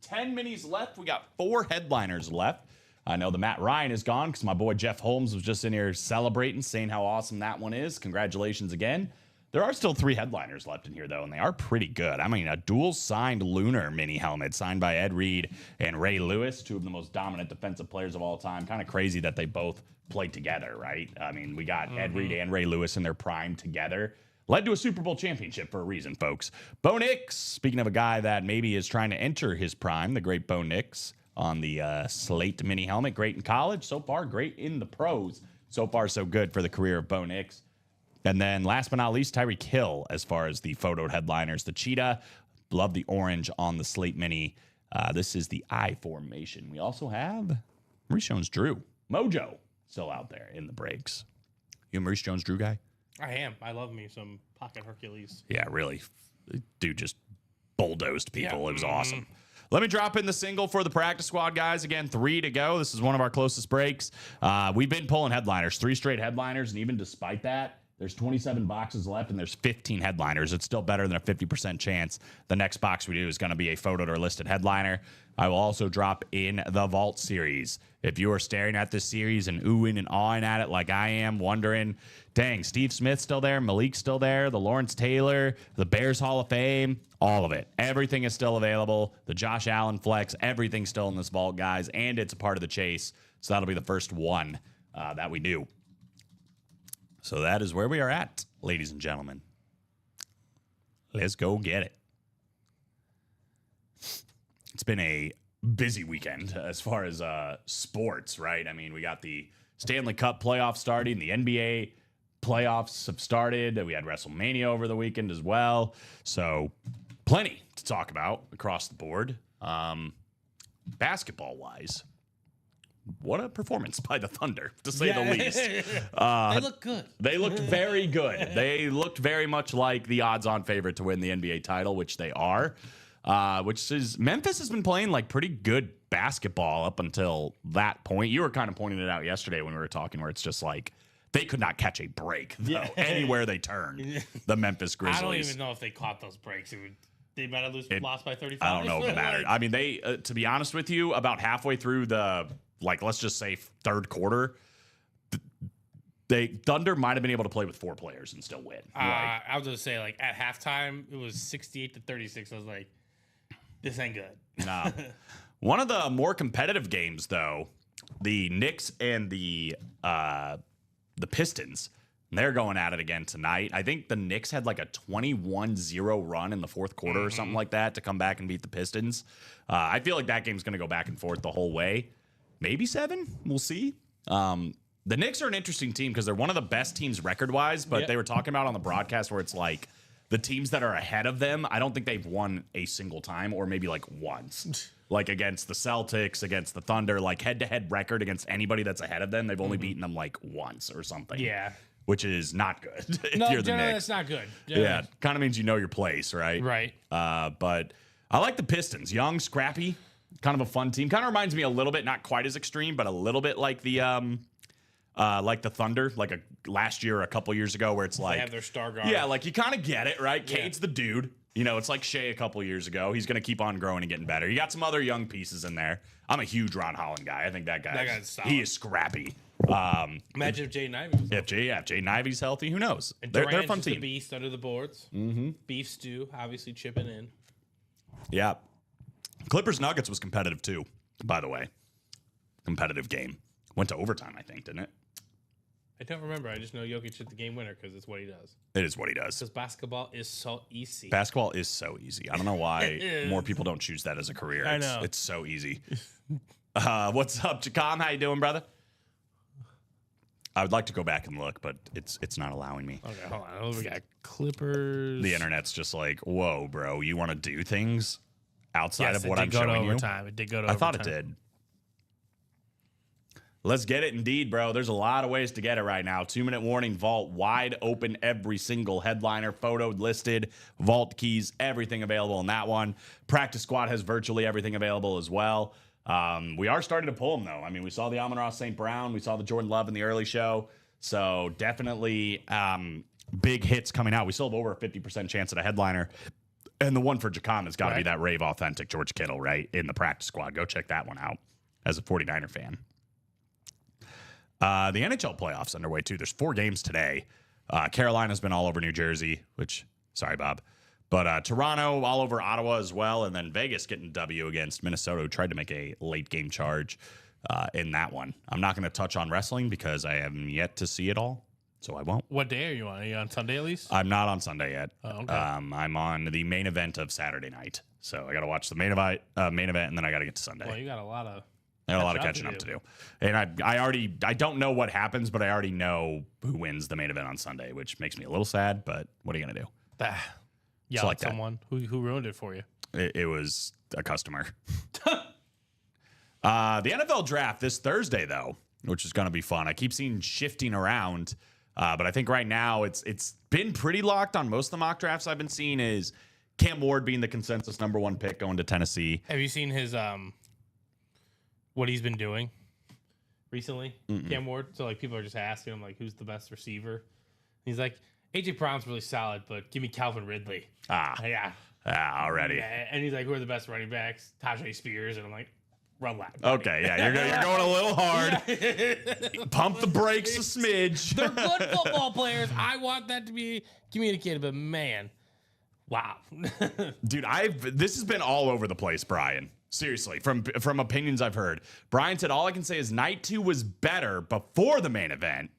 10 minis left. We got 4 headliners left. I know the Matt Ryan is gone because my boy Jeff Holmes was just in here celebrating, saying how awesome that one is. Congratulations again. There are still 3 headliners left in here, though, and they are pretty good. I mean, a dual-signed Lunar mini helmet signed by Ed Reed and Ray Lewis, 2 of the most dominant defensive players of all time. Kind of crazy that they both played together, right? I mean, we got Ed Reed and Ray Lewis in their prime together. Led to a Super Bowl championship for a reason, folks. Bo Nix, speaking of a guy that maybe is trying to enter his prime, the great Bo Nix on the Slate mini helmet. Great in college so far, great in the pros. So far, so good for the career of Bo Nix. And then last but not least, Tyreek Hill as far as the photo headliners. The cheetah, love the orange on the Slate mini. This is the I formation. We also have Maurice Jones-Drew. Mojo still out there in the breaks. You a Maurice Jones-Drew guy? I am. I love me some Pocket Hercules. Yeah, really. Dude just bulldozed people. Yeah. It was awesome. Let me drop in the single for the practice squad, guys. Again, 3 to go. This is one of our closest breaks. We've been pulling headliners, 3 straight headliners, and even despite that, there's 27 boxes left, and there's 15 headliners. It's still better than a 50% chance the next box we do is going to be a photoed or listed headliner. I will also drop in the Vault series. If you are staring at this series and oohing and awing at it like I am, wondering, dang, Steve Smith's still there, Malik's still there, the Lawrence Taylor, the Bears Hall of Fame, all of it. Everything is still available. The Josh Allen flex, everything's still in this vault, guys, and it's a part of the chase. So that'll be the first one that we do. So that is where we are at, ladies and gentlemen. Let's go get it. It's been a busy weekend as far as sports, right? I mean, we got the Stanley Cup playoffs starting, the NBA playoffs have started. We had WrestleMania over the weekend as well. So plenty to talk about across the board. Basketball-wise, what a performance by the Thunder, to say the least. They look good. They looked very good. They looked very much like the odds-on favorite to win the NBA title, which they are. Which is Memphis has been playing like pretty good basketball up until that point. You were kind of pointing it out yesterday when we were talking, where it's just like they could not catch a break though, anywhere they turned. The Memphis Grizzlies. I don't even know if they caught those breaks. They might have lost by 35. I don't know if it mattered. I mean, they to be honest with you, about halfway through the let's just say third quarter, Thunder might have been able to play with 4 players and still win. I was gonna say at halftime it was 68-36. I was like, this ain't good. Nah. One of the more competitive games, though, the Knicks and the Pistons, they're going at it again tonight. I think the Knicks had like a 21-0 run in the fourth quarter or something like that to come back and beat the Pistons. I feel like that game's going to go back and forth the whole way. Maybe 7. We'll see. The Knicks are an interesting team because they're one of the best teams record-wise, but they were talking about on the broadcast where it's like, the teams that are ahead of them, I don't think they've won a single time, or maybe like once. Like against the Celtics, against the Thunder, like head-to-head record against anybody that's ahead of them, they've only beaten them like once or something. Yeah. Which is not good if No, you're the generally Knicks. that's not good. Yeah, kind of means you know your place, right? Right. But I like the Pistons. Young, scrappy, kind of a fun team. Kind of reminds me a little bit, not quite as extreme, but a little bit like the Thunder, like last year or a couple years ago, where it's like They have their star guard. yeah, like you kind of get it, right? Cade's the dude. You know, it's like Shea a couple years ago. He's going to keep on growing and getting better. You got some other young pieces in there. I'm a huge Ron Holland guy. I think that guy's solid. he is scrappy. Imagine if Jay Ivey was If Jay Ivey's healthy, who knows? And They're a Durant's fun just a team. beast under the boards. Mm-hmm. Beef stew, obviously chipping in. Yeah. Clippers Nuggets was competitive too, by the way. Competitive game. Went to overtime, I think, didn't it? I don't remember. I just know Jokic hit the game winner because it's what he does. It is what he does. Because basketball is so easy. Basketball is so easy. I don't know why is. more people don't choose that as a career. I know. It's so easy. What's up, Chacom? How you doing, brother? I would like to go back and look, but it's not allowing me. Okay, hold on. We got Clippers. The internet's just like, whoa, bro, you want to do things outside Yes, of what it I'm did go to showing you? overtime. It did go to I overtime. thought it did. Let's get it indeed, bro. There's a lot of ways to get it right now. 2-minute warning, vault wide open, every single headliner, photo listed, vault keys, everything available in that one. Practice squad has virtually everything available as well. We are starting to pull them, though. I mean, we saw the Amon-Ra St. Brown. We saw the Jordan Love in the early show. So definitely big hits coming out. We still have over a 50% chance at a headliner. And the one for Jacom has got to be that Rave Authentic George Kittle, right, in the practice squad. Go check that one out as a 49er fan. The NHL playoffs underway, too. There's 4 games today. Carolina's been all over New Jersey, which, sorry, Bob. But Toronto, all over Ottawa as well. And then Vegas getting W against Minnesota, who tried to make a late game charge in that one. I'm not going to touch on wrestling because I haven't yet to see it all, so I won't. What day are you on? Are you on Sunday at least? I'm not on Sunday yet. Oh, okay. I'm on the main event of Saturday night. So I got to watch the main event, and then I got to get to Sunday. Well, you got a lot of... I got a lot of catching up to do. And I don't know what happens, but I already know who wins the main event on Sunday, which makes me a little sad, but what are you going to do? Yell like at someone who ruined it for you. It was a customer. The NFL draft this Thursday, though, which is going to be fun. I keep seeing shifting around, but I think right now it's been pretty locked on most of the mock drafts I've been seeing is Cam Ward being the consensus number 1 pick going to Tennessee. Have you seen his what he's been doing recently? Cam Ward. So like people are just asking him like who's the best receiver. He's like, AJ Brown's really solid, but give me Calvin Ridley. Yeah. Already. Yeah, and he's like, who are the best running backs? Tajay Spears, and I'm like, run lap. Okay, yeah, you're going a little hard. Pump the brakes a smidge. They're good football players. I want that to be communicated, but man, wow. Dude, this has been all over the place, Brian. Seriously, from opinions I've heard. Brian said, all I can say is night 2 was better before the main event,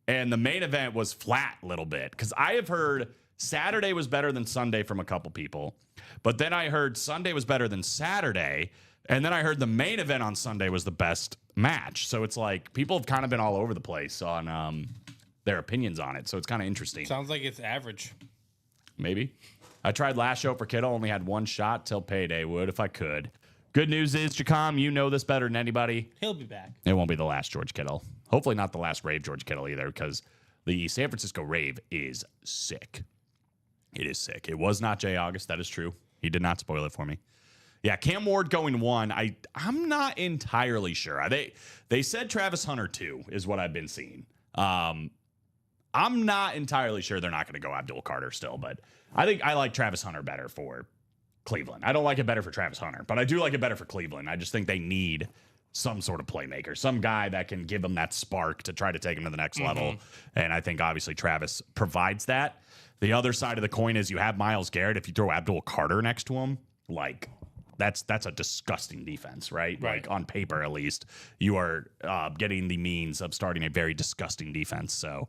and the main event was flat a little bit. Because I have heard Saturday was better than Sunday from a couple people, but then I heard Sunday was better than Saturday, and then I heard the main event on Sunday was the best match. So it's like people have kind of been all over the place on their opinions on it. So it's kind of interesting. Sounds like it's average. Maybe. I tried last show for Kittle, only had one shot till payday. Would if I could. Good news is, Jacom, you know this better than anybody. He'll be back. It won't be the last George Kittle. Hopefully not the last Rave George Kittle either, because the San Francisco Rave is sick. It is sick. It was not Jay August. That is true. He did not spoil it for me. Yeah, Cam Ward going 1. I'm not entirely sure. They said Travis Hunter 2 is what I've been seeing. I'm not entirely sure they're not going to go Abdul Carter still, but I think I like Travis Hunter better for Cleveland. I don't like it better for Travis Hunter, but I do like it better for Cleveland. I just think they need some sort of playmaker, some guy that can give them that spark to try to take them to the next level. And I think obviously Travis provides that. The other side of the coin is you have Myles Garrett. If you throw Abdul Carter next to him, like that's a disgusting defense, right? Like on paper, at least, you are getting the means of starting a very disgusting defense. So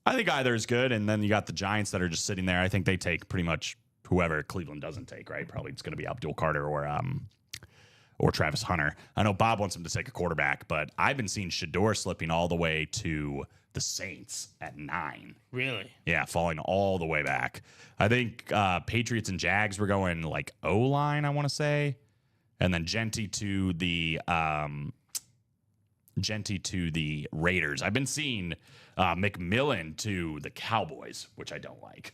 I think either is good. And then you got the Giants that are just sitting there. I think they take pretty much whoever Cleveland doesn't take, right? Probably it's going to be Abdul Carter or Travis Hunter. I know Bob wants him to take a quarterback, but I've been seeing Shador slipping all the way to the Saints at 9. Really? Yeah, falling all the way back. I think Patriots and Jags were going like O-line, I want to say. And then Genty to the Raiders. I've been seeing McMillan to the Cowboys, which I don't like.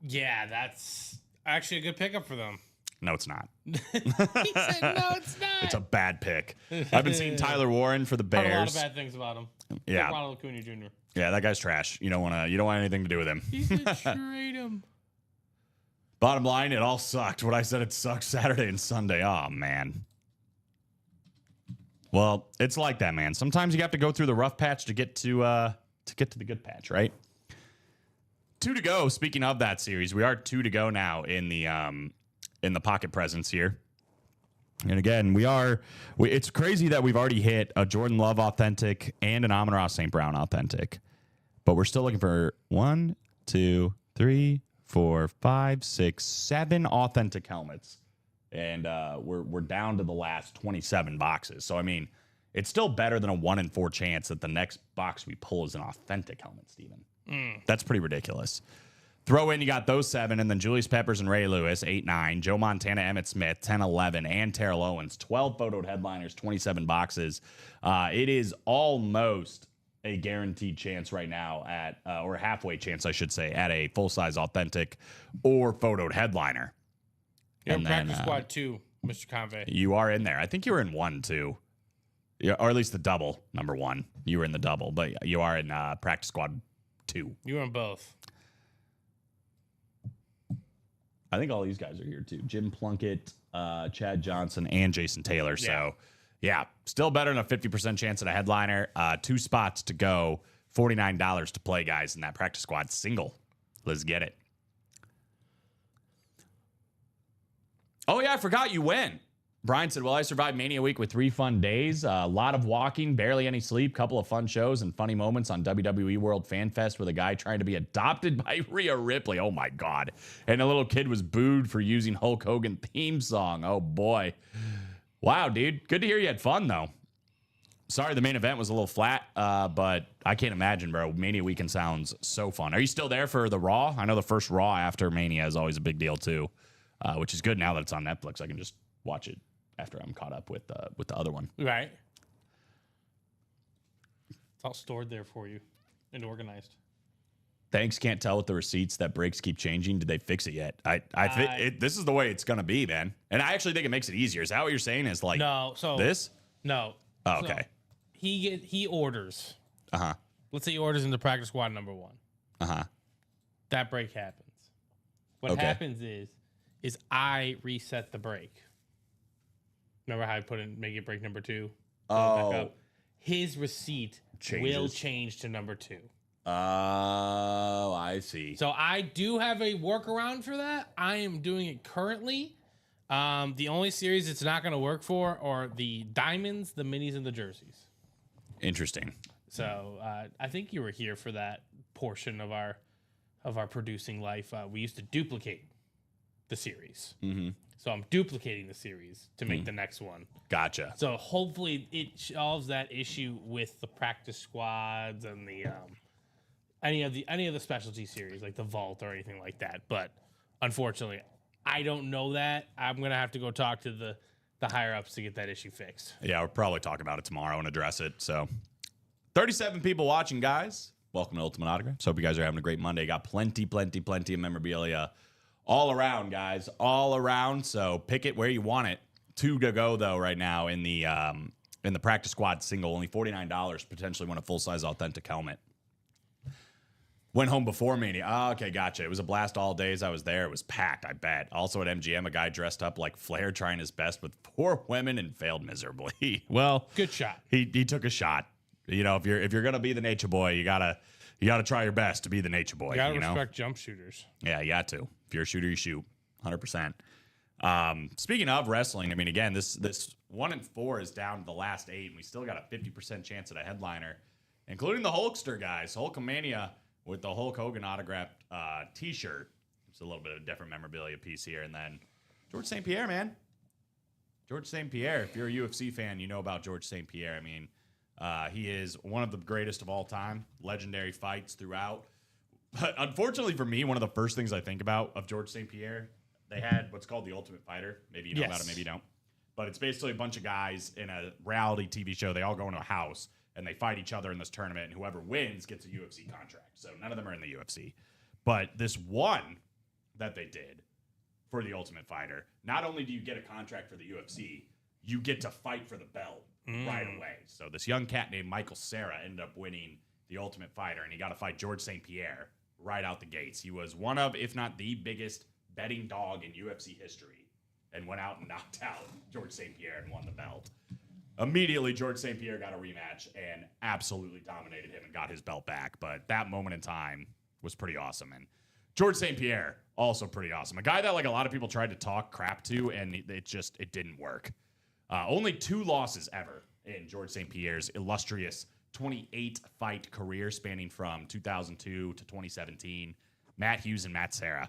Yeah, that's actually a good pickup for them. No, it's not. He said, no, it's not. It's a bad pick. I've been seeing Tyler Warren for the Bears. Heard a lot of bad things about him. Yeah. Like Ronald Acuna Jr. Yeah, that guy's trash. You don't want anything to do with him. He said trade him. Bottom line, it all sucked. What I said, it sucked Saturday and Sunday. Oh man. Well, it's like that, man. Sometimes you have to go through the rough patch to get to the good patch, right? 2 to go. Speaking of that series, we are 2 to go now in the pocket presence here. And again, it's crazy that we've already hit a Jordan Love authentic and an Amon-Ra St. Brown authentic. But we're still looking for 1, 2, 3, 4, 5, 6, 7 authentic helmets. And we're down to the last 27 boxes. So, I mean, it's still better than a 1 in 4 chance that the next box we pull is an authentic helmet, Steven. That's pretty ridiculous. Throw in, you got those 7, and then Julius Peppers and Ray Lewis, 8, 9. Joe Montana, Emmitt Smith, 10, 11, and Terrell Owens, 12 photoed headliners, 27 boxes. It is almost a guaranteed chance right now at, or a halfway chance, I should say, at a full-size authentic or photoed headliner. You're in practice squad 2, Mr. Convey. You are in there. I think you were in 1, too. Yeah, or at least the double, number 1. You were in the double, but you are in practice squad 2. You were in both. I think all these guys are here too. Jim Plunkett, Chad Johnson, and Jason Taylor. So, yeah, still better than a 50% chance at a headliner. 2 spots to go, $49 to play, guys, in that practice squad single. Let's get it. Oh, yeah, I forgot you win. Brian said, well, I survived Mania Week with 3 fun days, a lot of walking, barely any sleep, couple of fun shows and funny moments on WWE World Fan Fest with a guy trying to be adopted by Rhea Ripley. Oh, my God. And a little kid was booed for using Hulk Hogan theme song. Oh, boy. Wow, dude. Good to hear you had fun, though. Sorry the main event was a little flat, but I can't imagine, bro. Mania Weekend sounds so fun. Are you still there for the Raw? I know the first Raw after Mania is always a big deal, too, which is good now that it's on Netflix. I can just watch it after I'm caught up with the other one. Right. It's all stored there for you and organized. Thanks. Can't tell with the receipts that breaks keep changing. Did they fix it yet? I think this is the way it's gonna be, man. And I actually think it makes it easier. Is that what you're saying? Is like no? So this? No. Oh, okay. So he orders. Uh-huh. Let's say he orders into practice squad number 1. Uh-huh. That break happens. What happens is I reset the break. Remember how I put in make it break number 2? Oh. Back up. His receipt will change to number 2. Oh, I see. So I do have a workaround for that. I am doing it currently. The only series it's not going to work for are the diamonds, the minis, and the jerseys. Interesting. So I think you were here for that portion of our producing life. We used to duplicate the series. Mm-hmm. So I'm duplicating the series to make the next one. Gotcha. So hopefully it solves that issue with the practice squads and the any of the specialty series like the vault or anything like that. But unfortunately, I don't know that. I'm gonna have to go talk to the higher ups to get that issue fixed. Yeah, we'll probably talk about it tomorrow and address it. So 37 people watching, guys. Welcome to Ultimate Autographs. Hope you guys are having a great Monday. Got plenty of memorabilia all around, guys. All around. So pick it where you want it. 2 to go, though, right now in the practice squad single. Only $49. Potentially win a full-size authentic helmet. Went home before Mania. Oh, okay, gotcha. It was a blast all days I was there. It was packed, I bet. Also at MGM, a guy dressed up like Flair trying his best with 4 women and failed miserably. Well, good shot. He took a shot. You know, if you're gonna be the nature boy, you gotta try your best to be the nature boy. You gotta respect jump shooters. Yeah, you got to. If you're a shooter, you shoot 100%. Speaking of wrestling, I mean, again, this 1 and 4 is down to the last 8, and we still got a 50% chance at a headliner, including the Hulkster guys, Hulkamania with the Hulk Hogan autographed T-shirt. It's a little bit of a different memorabilia piece here, and then George St. Pierre, man. George St. Pierre. If you're a UFC fan, you know about George St. Pierre. I mean, he is one of the greatest of all time. Legendary fights throughout. But unfortunately for me, one of the first things I think about of George St. Pierre, they had what's called The Ultimate Fighter. Maybe you know about it, maybe you don't. But it's basically a bunch of guys in a reality TV show. They all go into a house, and they fight each other in this tournament, and whoever wins gets a UFC contract. So none of them are in the UFC. But this one that they did for The Ultimate Fighter, not only do you get a contract for the UFC, you get to fight for the belt right away. So this young cat named Michael Cera ended up winning The Ultimate Fighter, and he got to fight George St. Pierre right out the gates. He was one of, if not the biggest betting dog in UFC history, and went out and knocked out George St. Pierre and won the belt. Immediately, George St. Pierre got a rematch and absolutely dominated him and got his belt back. But that moment in time was pretty awesome. And George St. Pierre, also pretty awesome. A guy that like a lot of people tried to talk crap to, and it didn't work. Only 2 losses ever in George St. Pierre's illustrious 28-fight career spanning from 2002 to 2017. Matt Hughes and Matt Serra.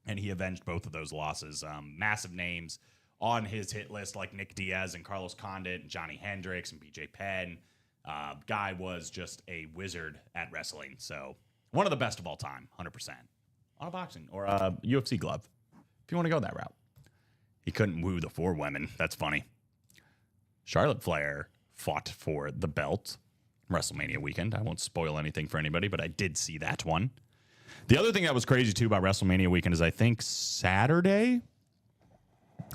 And he avenged both of those losses. Massive names on his hit list like Nick Diaz and Carlos Condit and Johnny Hendricks and BJ Penn. Guy was just a wizard at wrestling. So one of the best of all time, 100%. On a boxing or a UFC glove, if you want to go that route. He couldn't woo the 4 women. That's funny. Charlotte Flair fought for the belt WrestleMania weekend. I won't spoil anything for anybody, but I did see that one. The other thing that was crazy, too, about WrestleMania weekend is I think Saturday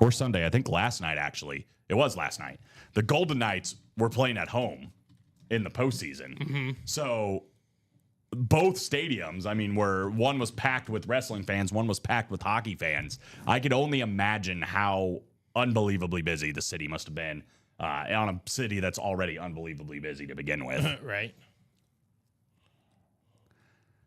or Sunday. I think last night, actually. It was last night. The Golden Knights were playing at home in the postseason. Mm-hmm. So both stadiums, I mean, one was packed with wrestling fans, one was packed with hockey fans. I could only imagine how unbelievably busy the city must have been on a city that's already unbelievably busy to begin with. Right.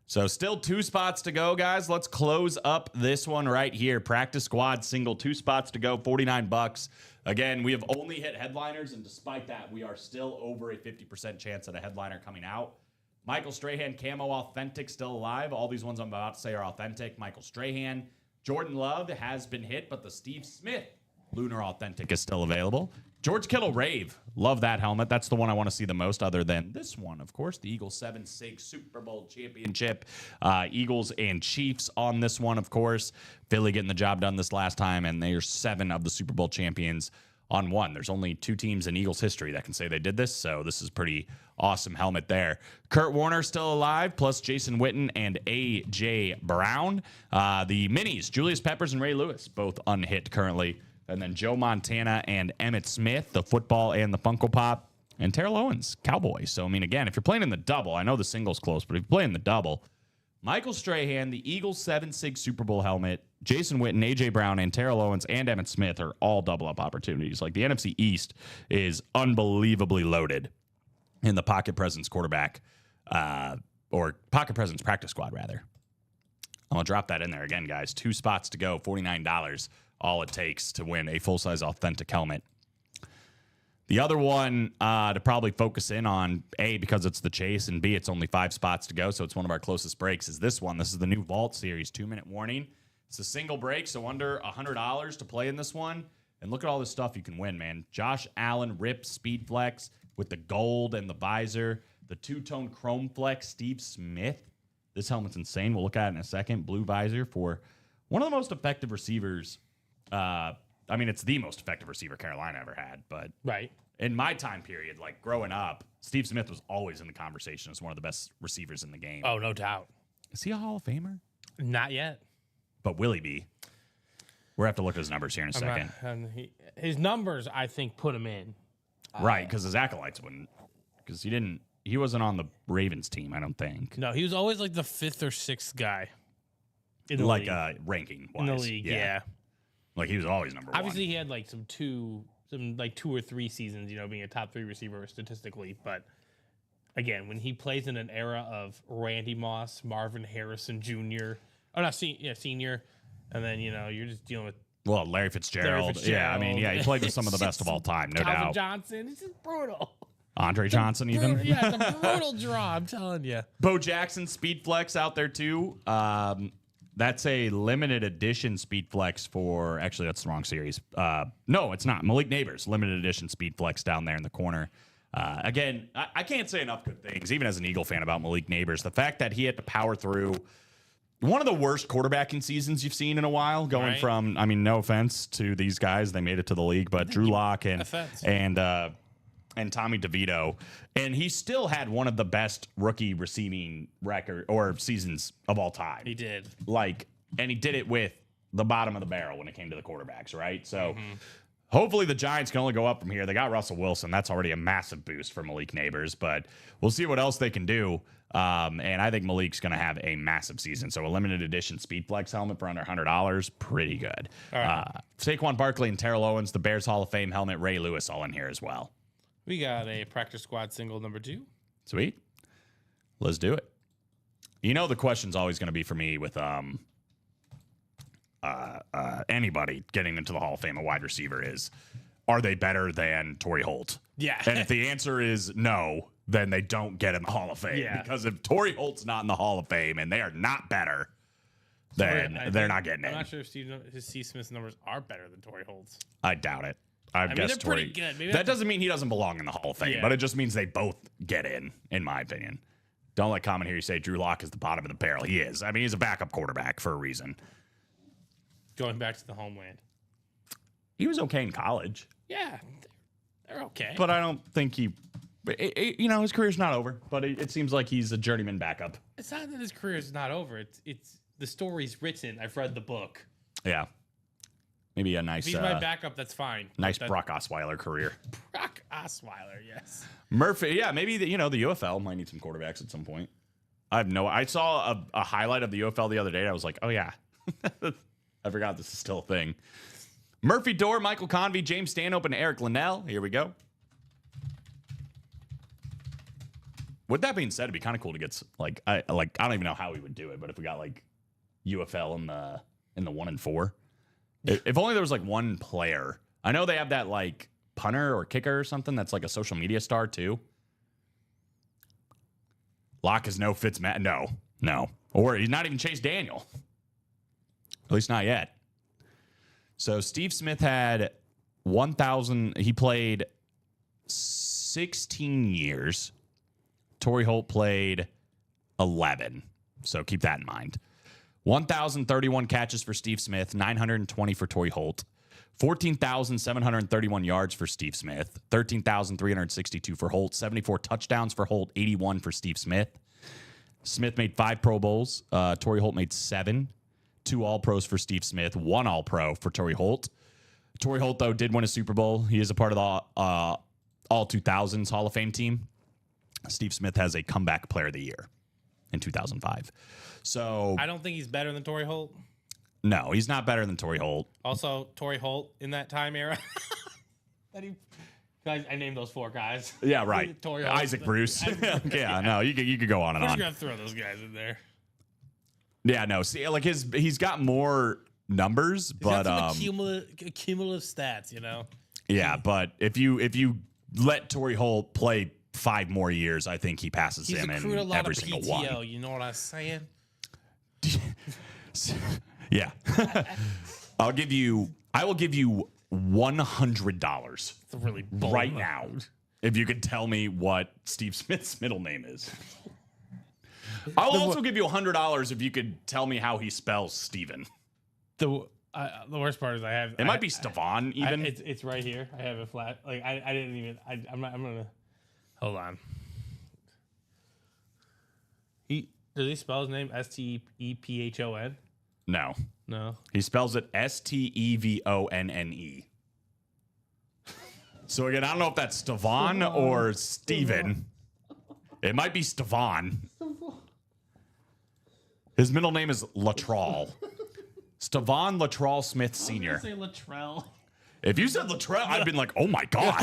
So still 2 spots to go, guys. Let's close up this one right here. Practice squad single, 2 spots to go, $49. Again, we have only hit headliners, and despite that, we are still over a 50% chance at a headliner coming out. Michael Strahan, Camo Authentic, still alive. All these ones I'm about to say are authentic. Michael Strahan. Jordan Love has been hit, but the Steve Smith Lunar Authentic is still available. George Kittle Rave. Love that helmet. That's the one I want to see the most, other than this one, of course. The Eagles 7-6 Super Bowl championship. Eagles and Chiefs on this one, of course. Philly getting the job done this last time, and they're 7 of the Super Bowl champions on 1. There's only 2 teams in Eagles history that can say they did this, so this is pretty awesome helmet there. Kurt Warner still alive, plus Jason Witten and A.J. Brown. The minis, Julius Peppers and Ray Lewis, both unhit currently. And then Joe Montana and Emmitt Smith, the football and the Funko Pop. And Terrell Owens, Cowboy. So, I mean, again, if you're playing in the double, I know the single's close, but if you're playing the double, Michael Strahan, the Eagles 7-6 Super Bowl helmet, Jason Witten, A.J. Brown, and Terrell Owens and Emmitt Smith are all double-up opportunities. Like, the NFC East is unbelievably loaded in the pocket presence quarterback, or pocket presence practice squad, rather. I'm going to drop that in there again, guys. 2 spots to go, $49 all it takes to win a full-size authentic helmet. The other one to probably focus in on, A, because it's the chase, and B, it's only 5 spots to go, so it's one of our closest breaks, is this one. This is the new Vault Series, 2-minute warning. It's a single break, so under $100 to play in this one. And look at all this stuff you can win, man. Josh Allen Rip Speed Flex with the gold and the visor. The 2-tone Chrome Flex Steve Smith. This helmet's insane. We'll look at it in a second. Blue visor for one of the most effective receivers. I mean, it's the most effective receiver Carolina ever had, but Right. in my time period, like growing up, Steve Smith was always in the conversation as one of the best receivers in the game. Oh, no doubt. Is he a Hall of Famer? Not yet. But will he be? We're going to have to look at his numbers here in a second. His numbers, I think, put him in. Right, because his acolytes wouldn't. Because he wasn't on the Ravens team, I don't think. No, he was always like the 5th or 6th guy. In the Like league. ranking In wise. the league, yeah. Like he was always number Obviously, one. he had like some 2 or 3 seasons, being a top 3 receiver statistically. But again, when he plays in an era of Randy Moss, Marvin Harrison Jr., senior, and then you're just dealing with Well, Larry Fitzgerald. Yeah, I mean, he played with some of the best of all time, no Calvin doubt. Johnson. This is brutal. Andre Johnson, even. Brutal, yeah, it's a brutal draw. I'm telling you. Bo Jackson Speed Flex out there too. That's a limited edition Speed Flex for. Actually, that's the wrong series. No, it's not. Malik Neighbors limited edition Speed Flex down there in the corner. Again, I can't say enough good things, even as an Eagle fan, about Malik Neighbors. The fact that he had to power through one of the worst quarterbacking seasons you've seen in a while, going Right. from. I mean, no offense to these guys, they made it to the league, but Drew Lock and Tommy DeVito, and he still had one of the best rookie receiving record or seasons of all time. He did. And he did it with the bottom of the barrel when it came to the quarterbacks, right? So hopefully the Giants can only go up from here. They got Russell Wilson. That's already a massive boost for Malik Neighbors, but we'll see what else they can do. And I think Malik's going to have a massive season. So a limited edition Speed Flex helmet for under $100, pretty good. Saquon Barkley and Terrell Owens, the Bears Hall of Fame helmet, Ray Lewis all in here as well. We got a practice squad single number 2. Sweet. Let's do it. The question's always going to be for me with anybody getting into the Hall of Fame, a wide receiver, is, are they better than Torrey Holt? Yeah. And if the answer is no, then they don't get in the Hall of Fame. Yeah. Because if Torrey Holt's not in the Hall of Fame and they are not better, then they're not getting I'm in. not sure if Steve Smith's numbers are better than Torrey Holt's. I doubt it. I guess they're Torrey. pretty good. Maybe That doesn't mean he doesn't belong in the Hall of Fame, Yeah. but it just means they both get in my opinion. Don't let comment here you say Drew Lock is the bottom of the barrel. He is. I mean, he's a backup quarterback for a reason. Going back to the homeland. He was okay in college, Yeah, they're okay. but I don't think his career's not over. But it seems like he's a journeyman backup. It's not that his career is not over. It's the story's written. I've read the book. Yeah, maybe a nice, If he's my backup, that's fine. nice But Brock Osweiler career. Brock Osweiler, yes. Murphy, yeah, maybe the UFL might need some quarterbacks at some point. I saw a highlight of the UFL the other day. And I was like, oh yeah, I forgot this is still a thing. Murphy Dorr, Michael Convey, James Stanhope, and Eric Linnell. Here we go. With that being said, it'd be kind of cool to get I don't even know how we would do it, but if we got UFL in the 1 and 4, if only there was one player. I know they have that punter or kicker or something that's a social media star too. Locke is no Fitzmatt. No. Or he's not even Chase Daniel. At least not yet. So Steve Smith had 1,000. He played 16 years. Torrey Holt played 11. So keep that in mind. 1,031 catches for Steve Smith, 920 for Torrey Holt. 14,731 yards for Steve Smith, 13,362 for Holt, 74 touchdowns for Holt, 81 for Steve Smith. Smith made 5 Pro Bowls. Torrey Holt made 7. 2 All-Pros for Steve Smith, 1 All-Pro for Torrey Holt. Torrey Holt, though, did win a Super Bowl. He is a part of the All-2000s Hall of Fame team. Steve Smith has a Comeback Player of the Year in 2005. So I don't think he's better than Torrey Holt. No, he's not better than Torrey Holt. Also, Torrey Holt in that time era. Guys, I named those 4 guys. Yeah, right. Torrey Holt. Isaac Bruce. Yeah, no, you could go on and We're on. just gonna throw those guys in there. Yeah, no. See, he's got more numbers, He's got but some cumulative stats, you know. yeah, but if you let Torrey Holt play 5 more years, I think he passes He's him accrued a in lot every of single PTO. one. You know what I'm saying? Yeah. I will give you $100 It's a really bold right move. now if you could tell me what Steve Smith's middle name is. I'll also give you $100 if you could tell me how he spells Steven. The worst part is It might be Stevan even. It's right here. I have it flat. Like I didn't even. I'm gonna. Hold on. Does he spell his name Stephon? No. No. He spells it Stevonne. So again, I don't know if that's Stevan or Steven. It might be Stevan. His middle name is Latrell. Stevan Latrell Smith Sr. Say Latrell, If you said Latrell, I'd been like, oh my God.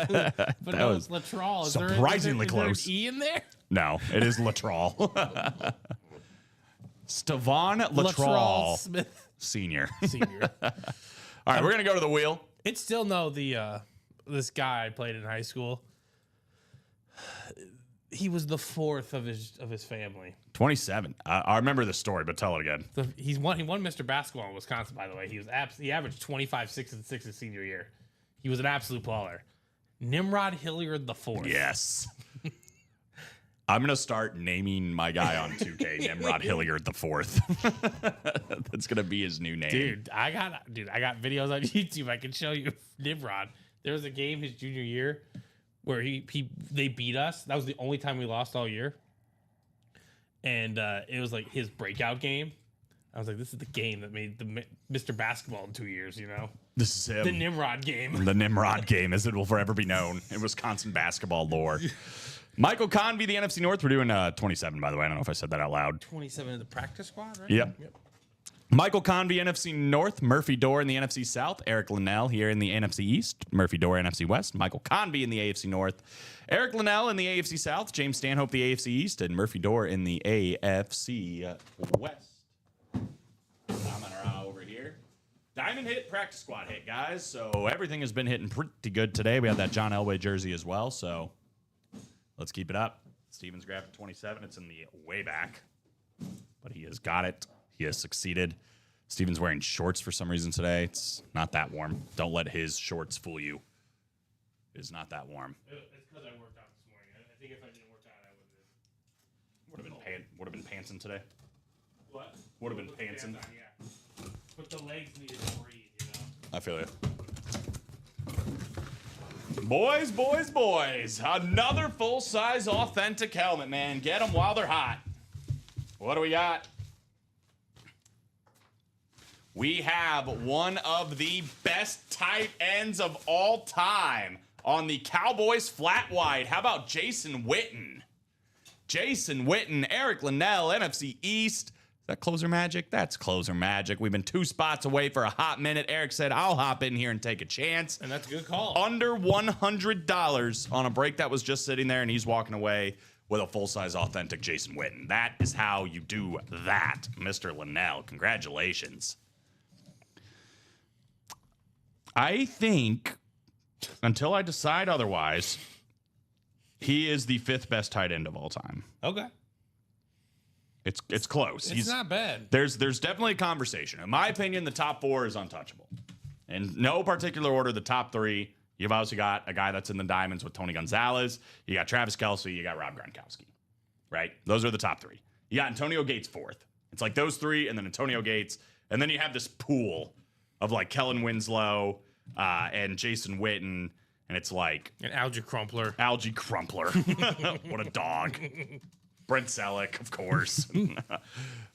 but no, it's Latrell. Is surprisingly is there close. an E in there? No, it is Latrell. Stevan Latrell Smith Sr. Senior. All right, we're going to go to the wheel. It's still no this guy I played in high school. He was the fourth of his family. 27. I remember this story, but tell it again. He won Mr. Basketball in Wisconsin, by the way. He averaged 25, 6, and 6 his senior year. He was an absolute baller. Nimrod Hilliard the fourth. Yes. I'm going to start naming my guy on 2K Nimrod Hilliard the fourth. That's going to be his new name. Dude, I got videos on YouTube. I can show you Nimrod. There was a game his junior year where they beat us. That was the only time we lost all year. And it was like his breakout game. I was like, this is the game that made the Mr. Basketball in 2 years, you know? This is him. The Nimrod game. The Nimrod game, as it will forever be known in Wisconsin basketball lore. Michael Convey, the NFC North. We're doing 27, by the way. I don't know if I said that out loud. 27 in the practice squad, right? Yep. Michael Convey, NFC North. Murphy Dorr in the NFC South. Eric Linnell here in the NFC East. Murphy Dorr, NFC West. Michael Convey in the AFC North. Eric Linnell in the AFC South. James Stanhope, the AFC East. And Murphy Dorr in the AFC West. Over here. Diamond hit, practice squad hit, guys. So everything has been hitting pretty good today. We have that John Elway jersey as well. So let's keep it up. Steven's grabbed 27. It's in the way back. But he has got it. He has succeeded. Steven's wearing shorts for some reason today. It's not that warm. Don't let his shorts fool you. It is not that warm. It's because I worked out this morning. I think if I didn't work out, I Would have been pantsing today. What? Would have been pantsing. Yeah. But the legs needed to breathe, you know? I feel you. Boys, boys, boys. Another full-size authentic helmet, man. Get them while they're hot. What do we got? We have one of the best tight ends of all time on the Cowboys flat wide. How about Jason Witten? Jason Witten, Eric Linnell, NFC East. Is that closer magic? That's closer magic. We've been 2 spots away for a hot minute. Eric said, I'll hop in here and take a chance. And that's a good call. Under $100 on a break that was just sitting there, and he's walking away with a full-size authentic Jason Witten. That is how you do that, Mr. Linnell. Congratulations. I think, until I decide otherwise, he is the 5th best tight end of all time. Okay. It's close. It's not bad. There's definitely a conversation. In my opinion, the top 4 is untouchable. In no particular order, the top 3, you've also got a guy that's in the diamonds with Tony Gonzalez. You got Travis Kelce. You got Rob Gronkowski. Right? Those are the top 3. You got Antonio Gates 4th. It's like those 3 and then Antonio Gates. And then you have this pool of like Kellen Winslow and Jason Witten. And it's like... An Algie Crumpler. Algie Crumpler. What a dog. Brent Selleck, of course.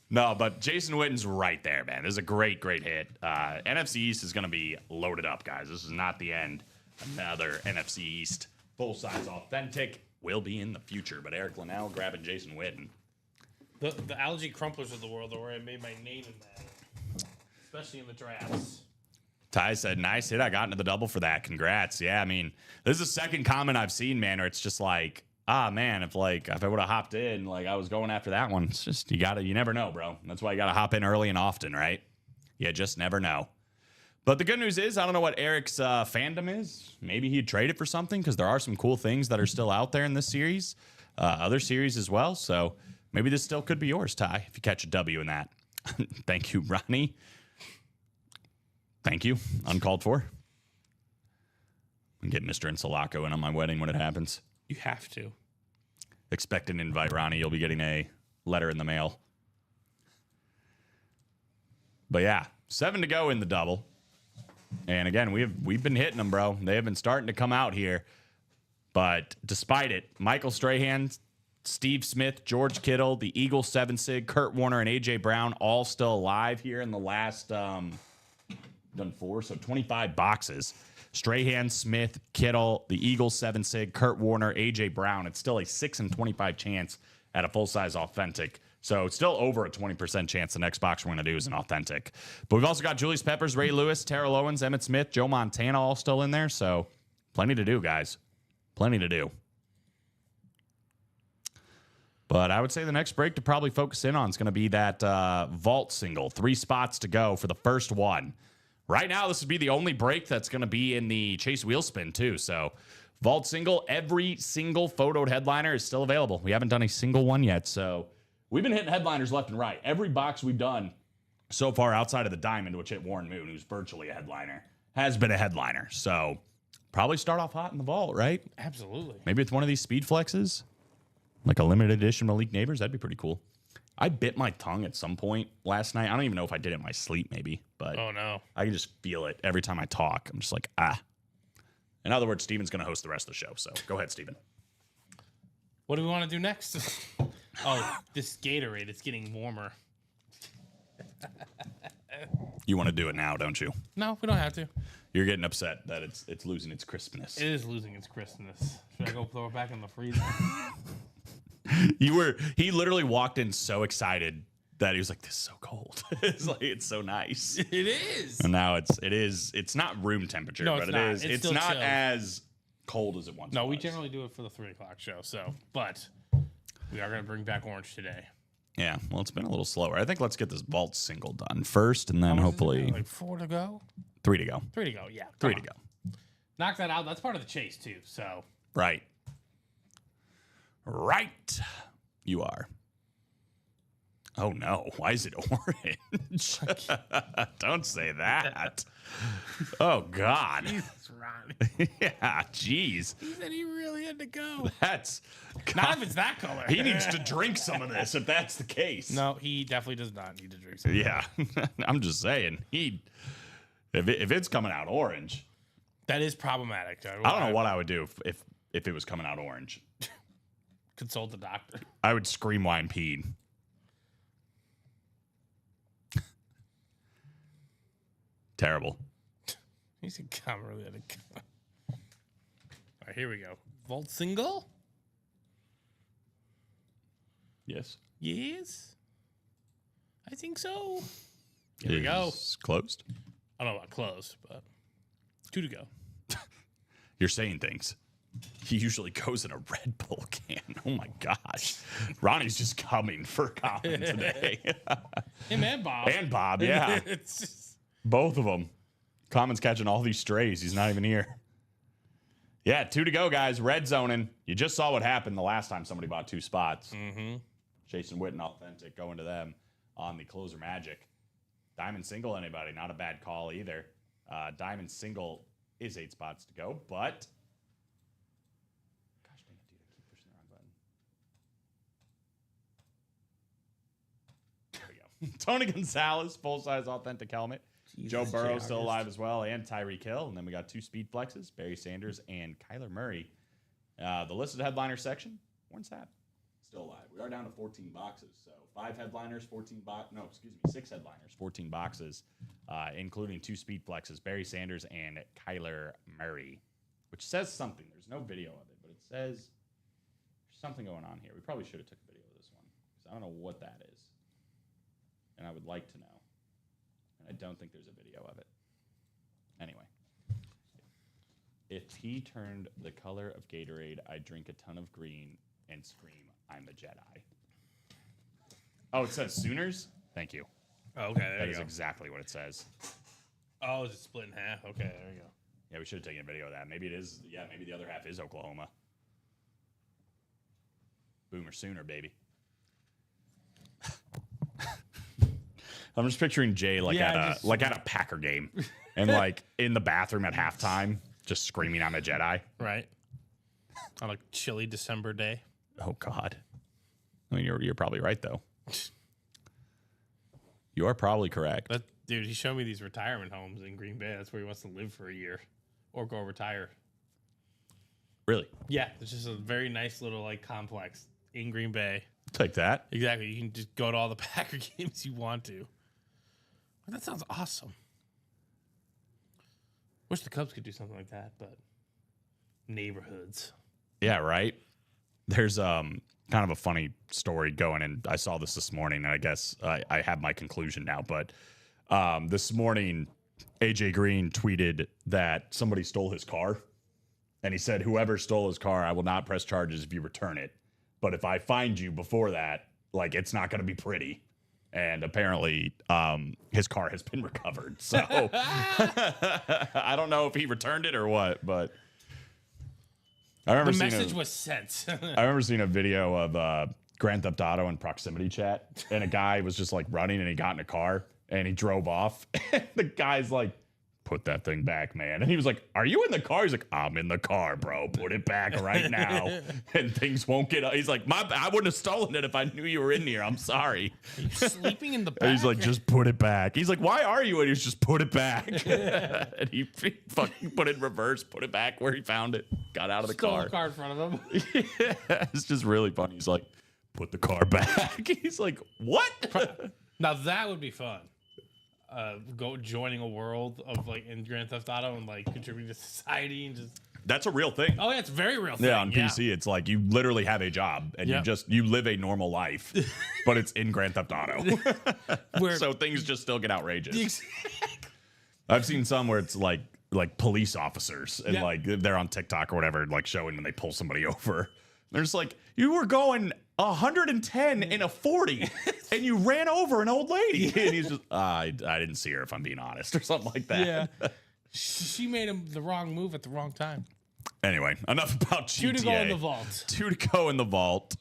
No, but Jason Witten's right there, man. This is a great, great hit. NFC East is going to be loaded up, guys. This is not the end. Another NFC East full-size authentic will be in the future. But Eric Linnell grabbing Jason Witten. The Algie Crumplers of the world are where I made my name in that. Especially in the drafts. Ty said, nice hit. I got into the double for that. Congrats. Yeah, I mean, this is the second comment I've seen, man, where it's just like, man, if I would have hopped in, like I was going after that one. It's just, you never know, bro. That's why you got to hop in early and often, right? You just never know. But the good news is, I don't know what Eric's fandom is. Maybe he'd trade it for something because there are some cool things that are still out there in this series, other series as well. So maybe this still could be yours, Ty, if you catch a W in that. Thank you, Ronnie. Thank you. Uncalled for. Get Mr. Insulaco in on my wedding when it happens. You have to. Expect an invite, Ronnie. You'll be getting a letter in the mail. But yeah, 7 to go in the double. And again, we've been hitting them, bro. They have been starting to come out here. But despite it, Michael Strahan, Steve Smith, George Kittle, the Eagles 7 sig, Kurt Warner, and A.J. Brown all still alive here in the last done 4, so 25 boxes. Strahan, Smith, Kittle, the Eagles 7 sig, Kurt Warner, A.J. Brown. It's still a 6 in 25 chance at a full-size authentic. So it's still over a 20% chance the next box we're going to do is an authentic. But we've also got Julius Peppers, Ray Lewis, Terrell Owens, Emmitt Smith, Joe Montana all still in there. So plenty to do, guys. Plenty to do. But I would say the next break to probably focus in on is going to be that vault single. 3 spots to go for the first one. Right now, this would be the only break that's going to be in the Chase Wheel Spin, too. So vault single, every single photoed headliner is still available. We haven't done a single one yet, so we've been hitting headliners left and right. Every box we've done so far outside of the Diamond, which hit Warren Moon, who's virtually a headliner, has been a headliner. So probably start off hot in the vault, right? Absolutely. Maybe it's one of these speed flexes, like a limited edition Malik Neighbors. That'd be pretty cool. I bit my tongue at some point last night. I don't even know if I did it in my sleep, maybe, but Oh, no. I can just feel it every time I talk. I'm just like, ah. In other words, Steven's going to host the rest of the show. So go ahead, Steven. What do we want to do next? Oh, this Gatorade, it's getting warmer. You want to do it now, don't you? No, we don't have to. You're getting upset that it's losing its crispness. It is losing its crispness. Should I go throw it back in the freezer? He literally walked in so excited that he was like, this is so cold. It's so nice. It is. And now it's not room temperature, No, but it's it not. is. It's It's still not chilled. as cold as it once No, was. we generally do it for the 3 o'clock show. So, but we are going to bring back orange today. Yeah, well, it's been a little slower. I think let's get this vault single done first, and then hopefully Like 4 to go? 3 to go. 3 to go, yeah. 3 Come to on. go. Knock that out. That's part of the chase, too. So, Right. You are. Oh no, why is it orange? Don't say that. Oh God. Jesus, Ronnie. Yeah, jeez. He said he really had to go. That's Not if it's that color. he needs to drink some of this if that's the case. No, he definitely does not need to drink some. Yeah, I'm just saying. If it's coming out orange, That is problematic. I don't know what I would do if it was coming out orange. Consult the doctor. I would scream wine peed. Terrible. He said, "Come really had to go." All right, here we go. Vault single. Yes. Yes, I think so. Here we go. Is closed. I don't know about closed, but 2 to go. You're saying things. He usually goes in a Red Bull can. Oh my gosh. Ronnie's just coming for Colin today. Him and Bob. And Bob, yeah. It's just, Both of them. Common's catching all these strays. He's not even here. Yeah, 2 to go, guys. Red zoning. You just saw what happened the last time somebody bought 2 spots. mm-hmm. Jason Witten, authentic, going to them on the closer magic. Diamond single, anybody? Not a bad call either. Diamond single is 8 spots to go, but gosh dang it, dude, I keep pushing the wrong button. There we go. Tony Gonzalez, full-size authentic helmet. Joe Burrow still alive as well, and Tyreek Hill. And then we got 2 speed flexes, Barry Sanders and Kyler Murray. The listed headliner section, Warren Sapp, still alive. We are down to 14 boxes. So 5 headliners, 6 headliners, 14 boxes, including 2 speed flexes, Barry Sanders and Kyler Murray, which says something. There's no video of it, but it says there's something going on here. We probably should have took a video of this one because I don't know what that is. And I would like to know. And I don't think there's a video of it. Anyway. If he turned the color of Gatorade, I'd drink a ton of green and scream, I'm a Jedi. Oh, it says Sooners? Thank you. Oh, okay, there That you is go. exactly what it says. Oh, is it split in half? Okay, there you go. Yeah, we should have taken a video of that. Maybe it is. Yeah, maybe the other half is Oklahoma. Boomer sooner, baby. I'm just picturing Jay at a Packer game, and like in the bathroom at halftime, just screaming on the Jedi. Right. On a chilly December day. Oh God. I mean, you're probably right though. You are probably correct. But dude, he showed me these retirement homes in Green Bay. That's where he wants to live for a year or go retire. Really? Yeah, it's just a very nice little like complex in Green Bay. Take that. Exactly. You can just go to all the Packer games you want to. That sounds awesome. Wish the Cubs could do something like that, but neighborhoods. Yeah, right. There's kind of a funny story going, and I saw this morning, and I guess I have my conclusion now. But this morning, AJ Green tweeted that somebody stole his car, and he said, "Whoever stole his car, I will not press charges if you return it. But if I find you before that, like it's not going to be pretty." And apparently, his car has been recovered. So I don't know if he returned it or what, but I remember The message was sent. I remember seeing a video of Grand Theft Auto in proximity chat, and a guy was just like running, and he got in a car and he drove off. And the guy's like, "Put that thing back, man." And he was like, "Are you in the car?" He's like, "I'm in the car, bro. Put it back right now." And things won't get up. He's like, I wouldn't have stolen it if I knew you were in here. I'm sorry. Are you sleeping in the back? And he's like, "Just put it back." He's like, "Why are you?" And he's just, "Put it back." And he fucking put it in reverse, put it back where he found it, got out of the Stole car. the car in front of him. Yeah, it's just really funny. He's like, "Put the car back." He's like, "What?" Now that would be fun. Joining a world of like in Grand Theft Auto and like contributing to society and just. That's a real thing. Oh yeah, it's a very real thing. Yeah, on PC, it's like you literally have a job and Yep. you live a normal life, but it's in Grand Theft Auto. Where So things just still get outrageous. I've seen some where it's like police officers and Yeah. like they're on TikTok or whatever, like showing when they pull somebody over. They're just like, "You were going 110 in a 40 and you ran over an old lady." And he's just, I didn't see her, if I'm being honest, or something like that. yeah, she made him the wrong move at the wrong time. Anyway, enough about GTA. 2 to go in the vault. 2 to go in the vault.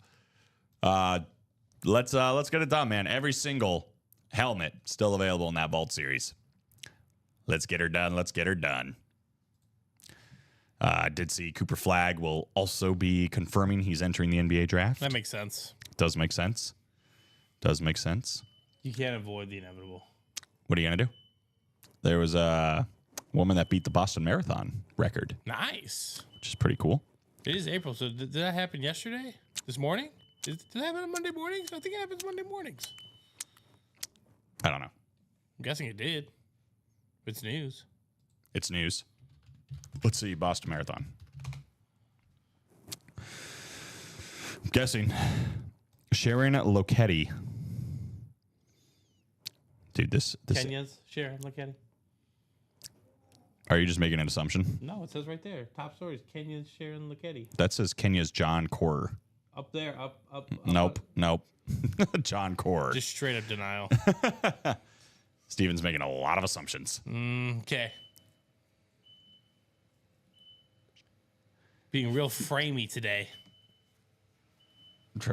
Let's get it done, man. Every single helmet still available in that vault series. Let's get her done. Let's get her done. I did see Cooper Flagg will also be confirming he's entering the NBA draft. That makes sense. Does make sense. Does make sense. You can't avoid the inevitable. What are you gonna do? There was a woman that beat the Boston Marathon record, Nice. which is pretty cool. It is April, so did that happen yesterday? This morning? Did that happen on Monday mornings? I think it happens Monday mornings. I don't know. I'm guessing it did. It's news. It's news. Let's see, Boston Marathon. I'm guessing Sharon Lokedi. Dude, this Kenya's Sharon Lokedi. are you just making an assumption? No, it says right there. Top stories. Kenya's Sharon Lokedi. That says Kenya's John Corer. Up there. Up. Nope. John Corer. Just straight up denial. Steven's making a lot of assumptions. Okay. Being real framey today.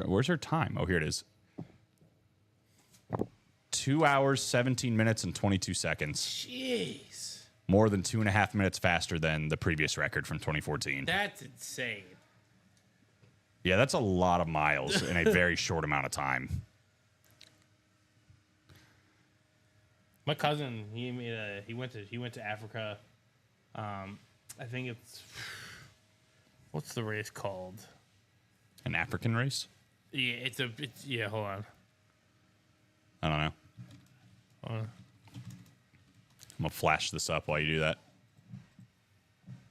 Where's her time? Oh, here it is. 2 hours, 17 minutes, and 22 seconds. Jeez. More than 2.5 minutes faster than the previous record from 2014. That's insane. Yeah, that's a lot of miles in a very short amount of time. My cousin, he went to Africa. I think it's what's the race called? An African race? Yeah, yeah, hold on. I don't know. I'm going to flash this up while you do that.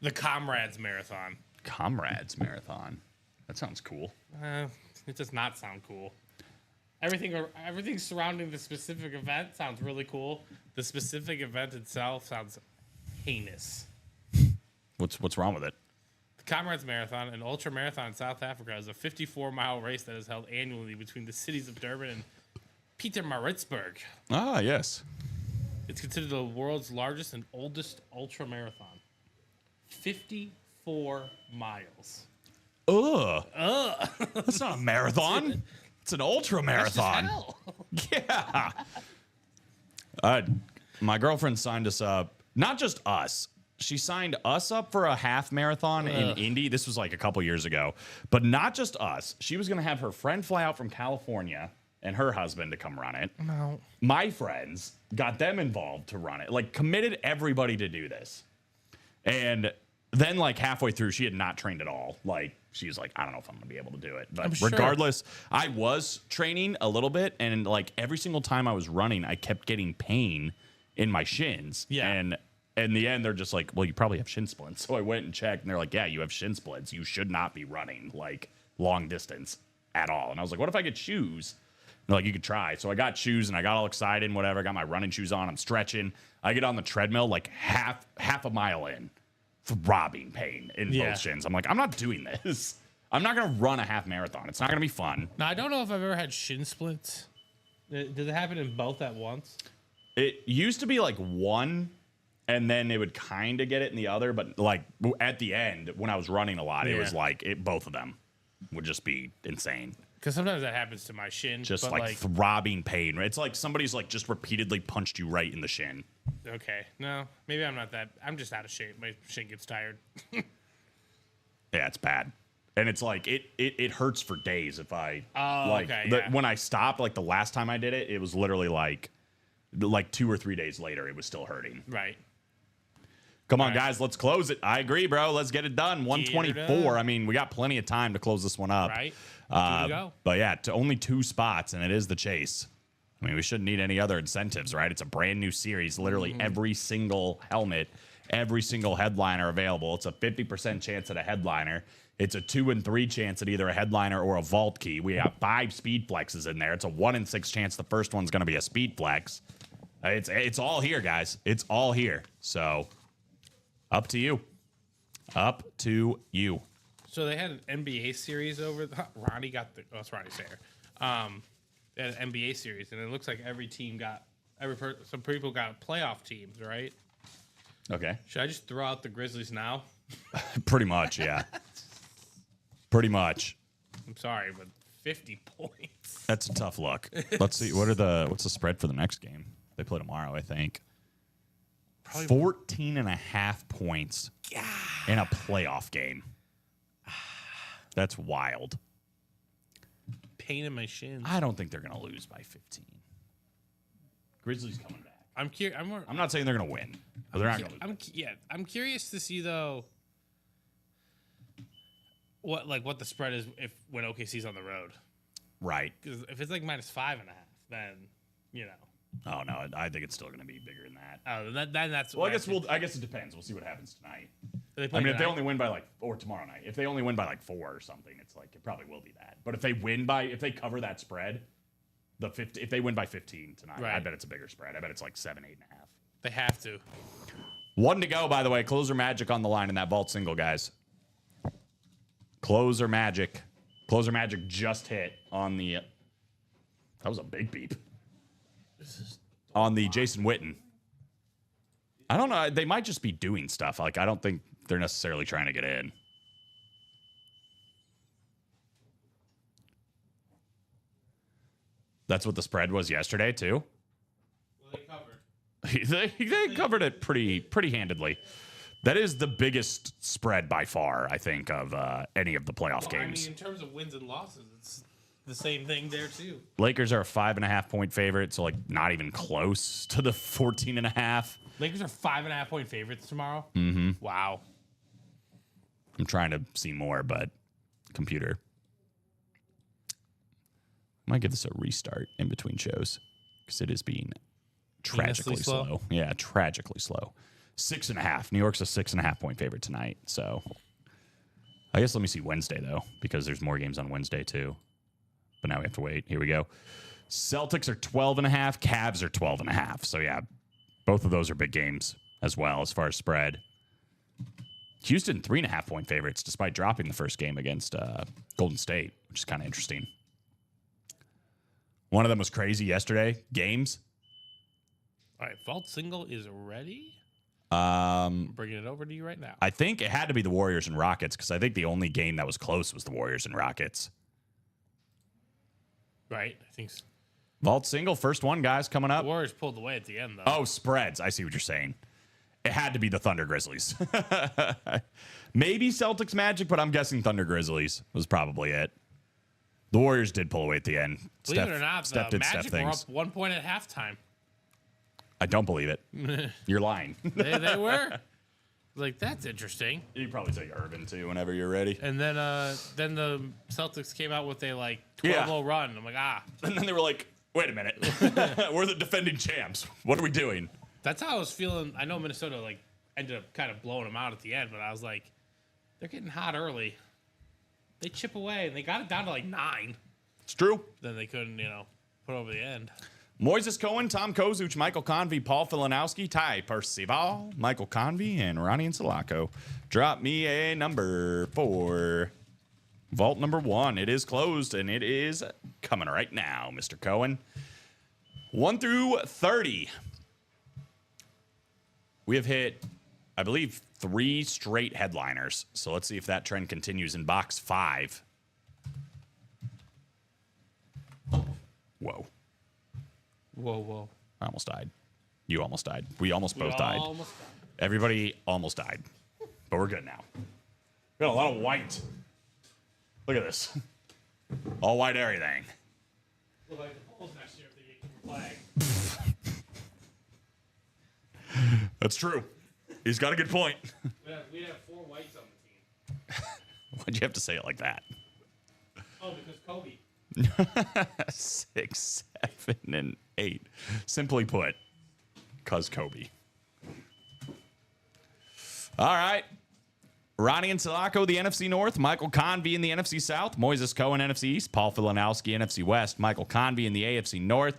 The Comrades Marathon. Comrades Marathon. That sounds cool. It does not sound cool. Everything surrounding the specific event sounds really cool. The specific event itself sounds heinous. What's wrong with it? The Comrades Marathon, an ultra marathon in South Africa, is a 54-mile race that is held annually between the cities of Durban and Peter Maritzburg. Ah, yes. It's considered the world's largest and oldest ultra marathon. 54 miles. Ugh. That's not a marathon. It's an ultra marathon. Hell. Yeah. My girlfriend signed us up. Not just us. She signed us up for a half marathon in Indy. This was like a couple years ago. But not just us. She was going to have her friend fly out from California and her husband to come run it. No. My friends got them involved to run it. Like, committed everybody to do this. And then, like, halfway through, she had not trained at all. Like, she was like, I don't know if I'm going to be able to do it. But sure. regardless, I was training a little bit. And, like, every single time I was running, I kept getting pain in my shins. Yeah. And in the end, they're just like, well, you probably have shin splints. So I went and checked, and they're like, yeah, you have shin splints. You should not be running, like, long distance at all. And I was like, what if I get shoes? And they're like, you could try. So I got shoes, and I got all excited and whatever. I got my running shoes on. I'm stretching. I get on the treadmill, like, half a mile in, throbbing pain in both shins. I'm like, I'm not doing this. I'm not going to run a half marathon. It's not going to be fun. Now, I don't know if I've ever had shin splints. Did it happen in both at once? It used to be like one, and then it would kind of get it in the other. But like at the end, when I was running a lot, it was like both of them would just be insane. Because sometimes that happens to my shin. Just but like throbbing pain. It's like somebody's like just repeatedly punched you right in the shin. Okay. No, maybe I'm not that. I'm just out of shape. My shin gets tired. Yeah, it's bad. And it's like it hurts for days if I when I stopped, like the last time I did it, it was literally like 2 or 3 days later, it was still hurting. Right. Come on, guys, let's close it. I agree, bro. Let's get it done. 124. I mean, we got plenty of time to close this one up. Right. Go. But yeah, to only 2 spots, and it is the chase. I mean, we shouldn't need any other incentives, right? It's a brand new series. Literally every single helmet, every single headliner available. It's a 50% chance at a headliner. It's a 2 and 3 chance at either a headliner or a vault key. We have 5 speed flexes in there. It's a 1 in 6 chance the first one's going to be a speed flex. It's all here, guys. It's all here. So up to you. Up to you. So they had an NBA series over. Ronnie got the. Oh, it's Ronnie Sayer. They had an NBA series, and it looks like every team got some people got playoff teams, right? Okay. Should I just throw out the Grizzlies now? Pretty much, yeah. Pretty much. I'm sorry, but 50 points. That's a tough look. Let's see. What's the spread for the next game? They play tomorrow, I think. Probably 14.5 points in a playoff game. That's wild. Pain in my shins. I don't think they're going to lose by 15. Grizzlies coming back. I'm not saying they're going to win, but they're not going to lose. I'm curious to see though what the spread is when OKC's on the road. Right. Because if it's like -5.5, then Oh no, I think it's still going to be bigger than that. Oh, then that's. Well, I guess it depends. We'll see what happens tonight. If they only win by or tomorrow night, if they only win by 4 or something, it's like it probably will be that. But if they cover that spread, if they win by 15 tonight, right. I bet it's a bigger spread. I bet it's like 7, 8.5. They have to. 1 to go, by the way. Closer Magic on the line in that vault single, guys. Closer Magic just hit on the. That was a big beep. On the Jason Witten. I don't know. They might just be doing stuff. Like, I don't think they're necessarily trying to get in. That's what the spread was yesterday, too. Well, they covered. they covered it pretty handedly. That is the biggest spread by far, I think, of any of the playoff games. I mean, in terms of wins and losses, it's the same thing there, too. Lakers are a 5.5 point favorite, so, like, not even close to the 14.5. Lakers are 5.5 point favorites tomorrow? Mm-hmm. Wow. I'm trying to see more, but computer. Might give this a restart in between shows because it is being tragically slow. Yeah, tragically slow. 6.5. New York's a 6.5 point favorite tonight. So I guess let me see Wednesday, though, because there's more games on Wednesday, too. But now we have to wait. Here we go. Celtics are 12.5. Cavs are 12.5. So, yeah, both of those are big games as well as far as spread. Houston, 3.5 point favorites, despite dropping the first game against Golden State, which is kind of interesting. One of them was crazy yesterday. Games. All right, vault single is ready. Um, I'm bringing it over to you right now. I think it had to be the Warriors and Rockets because I think the only game that was close was the Warriors and Rockets. Right, I think so. Vault single, first one, guys, coming up. Warriors pulled away at the end, though. Oh, spreads. I see what you're saying. It had to be the Thunder Grizzlies. Maybe Celtics Magic, but I'm guessing Thunder Grizzlies was probably it. The Warriors did pull away at the end. Believe it or not, Steph the did Steph Magic were things. up 1 point at halftime. I don't believe it. You're lying. They were. Like, that's interesting. You probably say Irvin too whenever you're ready. And then the Celtics came out with a, 12-0 run. I'm like, And then they were like, wait a minute. We're the defending champs. What are we doing? That's how I was feeling. I know Minnesota, ended up kind of blowing them out at the end, but I was like, they're getting hot early. They chip away, and they got it down to, 9. It's true. Then they couldn't, put over the end. Moises Cohen, Tom Kozuch, Michael Convey, Paul Filanowski, Ty Percival, Michael Convey, and Ronnie Insulaco. Drop me a number for vault number 1. It is closed, and it is coming right now, Mr. Cohen. 1 through 30. We have hit, I believe, 3 straight headliners. So let's see if that trend continues in box 5. Whoa. Whoa. I almost died. You almost died. We almost both died. Almost died. Everybody almost died. But we're good now. We got a lot of white. Look at this. All white everything. Look like the Bulls next year if they get your flag. That's true. He's got a good point. We'd have 4 whites on the team. Why'd you have to say it like that? Oh, because Kobe. 6, 7, and 8. Simply put, cause Kobe. All right. Ronnie Insulaco, the NFC North. Michael Convey in the NFC South. Moises Cohen, NFC East. Paul Filanowski, NFC West. Michael Convey in the AFC North.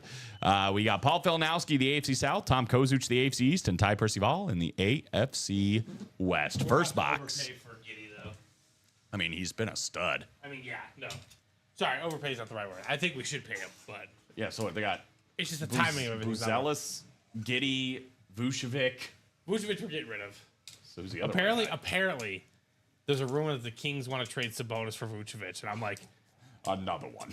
We got Paul Filanowski, the AFC South. Tom Kozuch, the AFC East. And Ty Percival in the AFC West. First box. Overpay for Giddey, though. I mean, he's been a stud. I mean, yeah, no. Sorry, overpay is not the right word. I think we should pay him, but Yeah, so what they got? it's just the timing of everything. Buzelis, Giddey, Vucevic. Vucevic we're getting rid of. So who's the other Apparently, there's a rumor that the Kings want to trade Sabonis for Vucevic, and I'm like, Another one.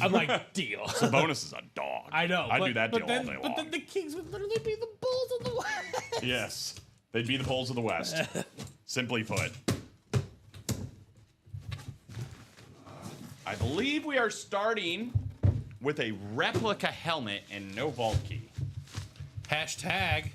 deal. Sabonis is a dog. I know. I'd do that deal then, all day But long. then the Kings would literally be the Bulls of the West. Yes. They'd be the Bulls of the West. Simply put. I believe we are starting with a replica helmet and no vault key. Hashtag.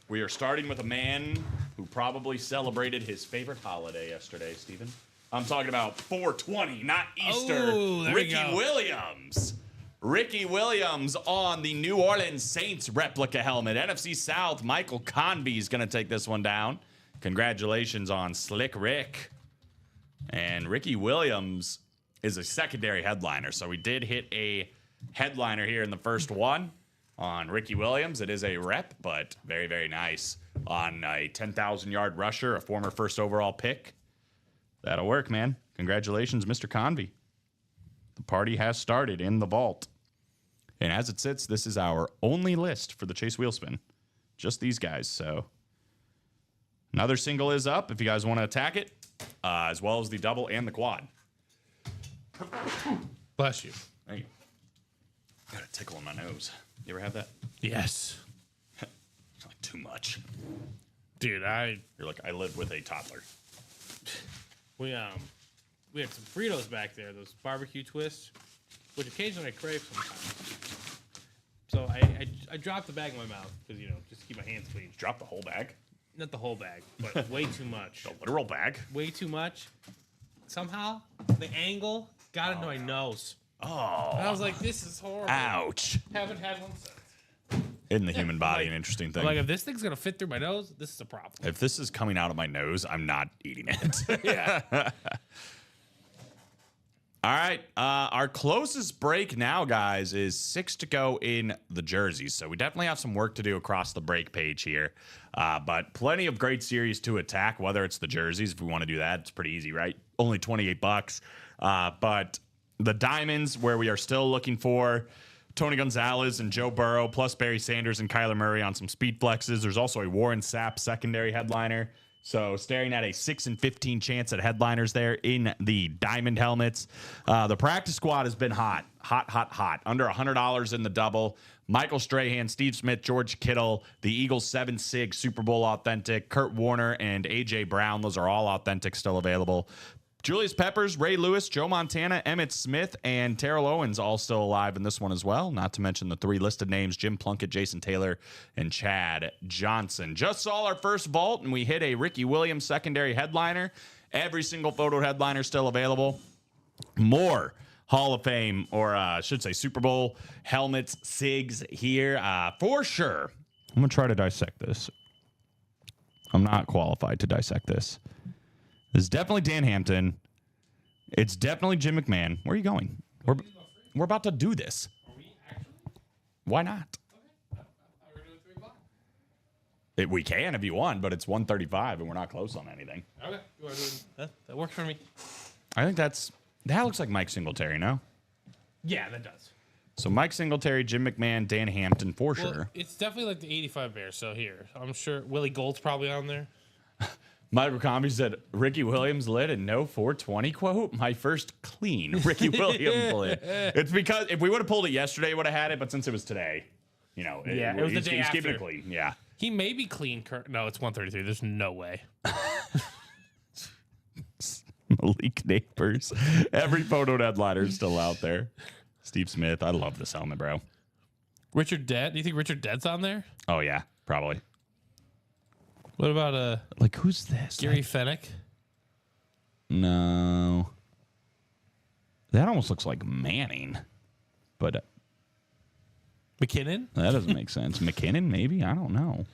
We are starting with a man who probably celebrated his favorite holiday yesterday, Stephen. I'm talking about 420, not Easter. Oh, there we Ricky go. Williams. Ricky Williams on the New Orleans Saints replica helmet. NFC South, Michael Convey is going to take this one down. Congratulations on Slick Rick. And Ricky Williams is a secondary headliner. So we did hit a headliner here in the first one on Ricky Williams. It is a rep, but very, very nice on a 10,000-yard rusher, a former first overall pick. That'll work, man. Congratulations, Mr. Convey. The party has started in the vault. And as it sits, this is our only list for the Chase Wheelspin. Just these guys, so... Another single is up if you guys want to attack it, as well as the double and the quad. Bless you. Thank you. Got a tickle in my nose. You ever have that? Yes. It's like too much. Dude, You're like, I live with a toddler. we had some Fritos back there, those barbecue twists, which occasionally I crave sometimes. So I dropped the bag in my mouth because, just to keep my hands clean. Drop the whole bag. Not the whole bag, but way too much. The literal bag. Way too much. Somehow, the angle got into my nose. Oh. And I was like, this is horrible. Ouch. Haven't had one since. In the human body, an interesting thing. I'm like, if this thing's going to fit through my nose, this is a problem. If this is coming out of my nose, I'm not eating it. Yeah. All right. Our closest break now, guys, is 6 to go in the jerseys. So we definitely have some work to do across the break page here. But plenty of great series to attack, whether it's the jerseys. If we want to do that, it's pretty easy, right? Only $28. But The Diamonds, where we are still looking for Tony Gonzalez and Joe Burrow, plus Barry Sanders and Kyler Murray on some speed flexes. There's also a Warren Sapp secondary headliner. So staring at a 6-15 chance at headliners there in the Diamond helmets. The practice squad has been hot. Under $100 in the double. Michael Strahan, Steve Smith, George Kittle, the Eagles 7-SIG Super Bowl authentic, Kurt Warner, and A.J. Brown. Those are all authentic still available. Julius Peppers, Ray Lewis, Joe Montana, Emmitt Smith, and Terrell Owens all still alive in this one as well. Not to mention the 3 listed names, Jim Plunkett, Jason Taylor, and Chad Johnson. Just saw our first vault, and we hit a Ricky Williams secondary headliner. Every single photo headliner still available. More Hall of Fame, or I should say Super Bowl helmets, SIGs here for sure. I'm going to try to dissect this. I'm not qualified to dissect this. It's definitely Dan Hampton. It's definitely Jim McMahon. Where are you going? We're about to do this. Why not? We can if you want, but it's 1:35 and we're not close on anything. Okay, that works for me. I think that looks like Mike Singletary, no? Yeah, that does. So Mike Singletary, Jim McMahon, Dan Hampton for sure. It's definitely like the 85 Bears. So here, I'm sure Willie Gold's probably on there. Michael Comby said, Ricky Williams lit a no 420 quote. My first clean Ricky Williams lit. It's because if we would have pulled it yesterday, would have had it. But since it was today, it was the day he's after. keeping it clean. Yeah. He may be clean. No, it's 133. There's no way. Malik Neighbors. Every photo headliner is still out there. Steve Smith. I love this helmet, bro. Richard Dent. Do you think Richard Dent's on there? Oh, yeah, probably. What about who's this? Gary Fennick? No. That almost looks like Manning. But McKinnon? that doesn't make sense. McKinnon, maybe? I don't know.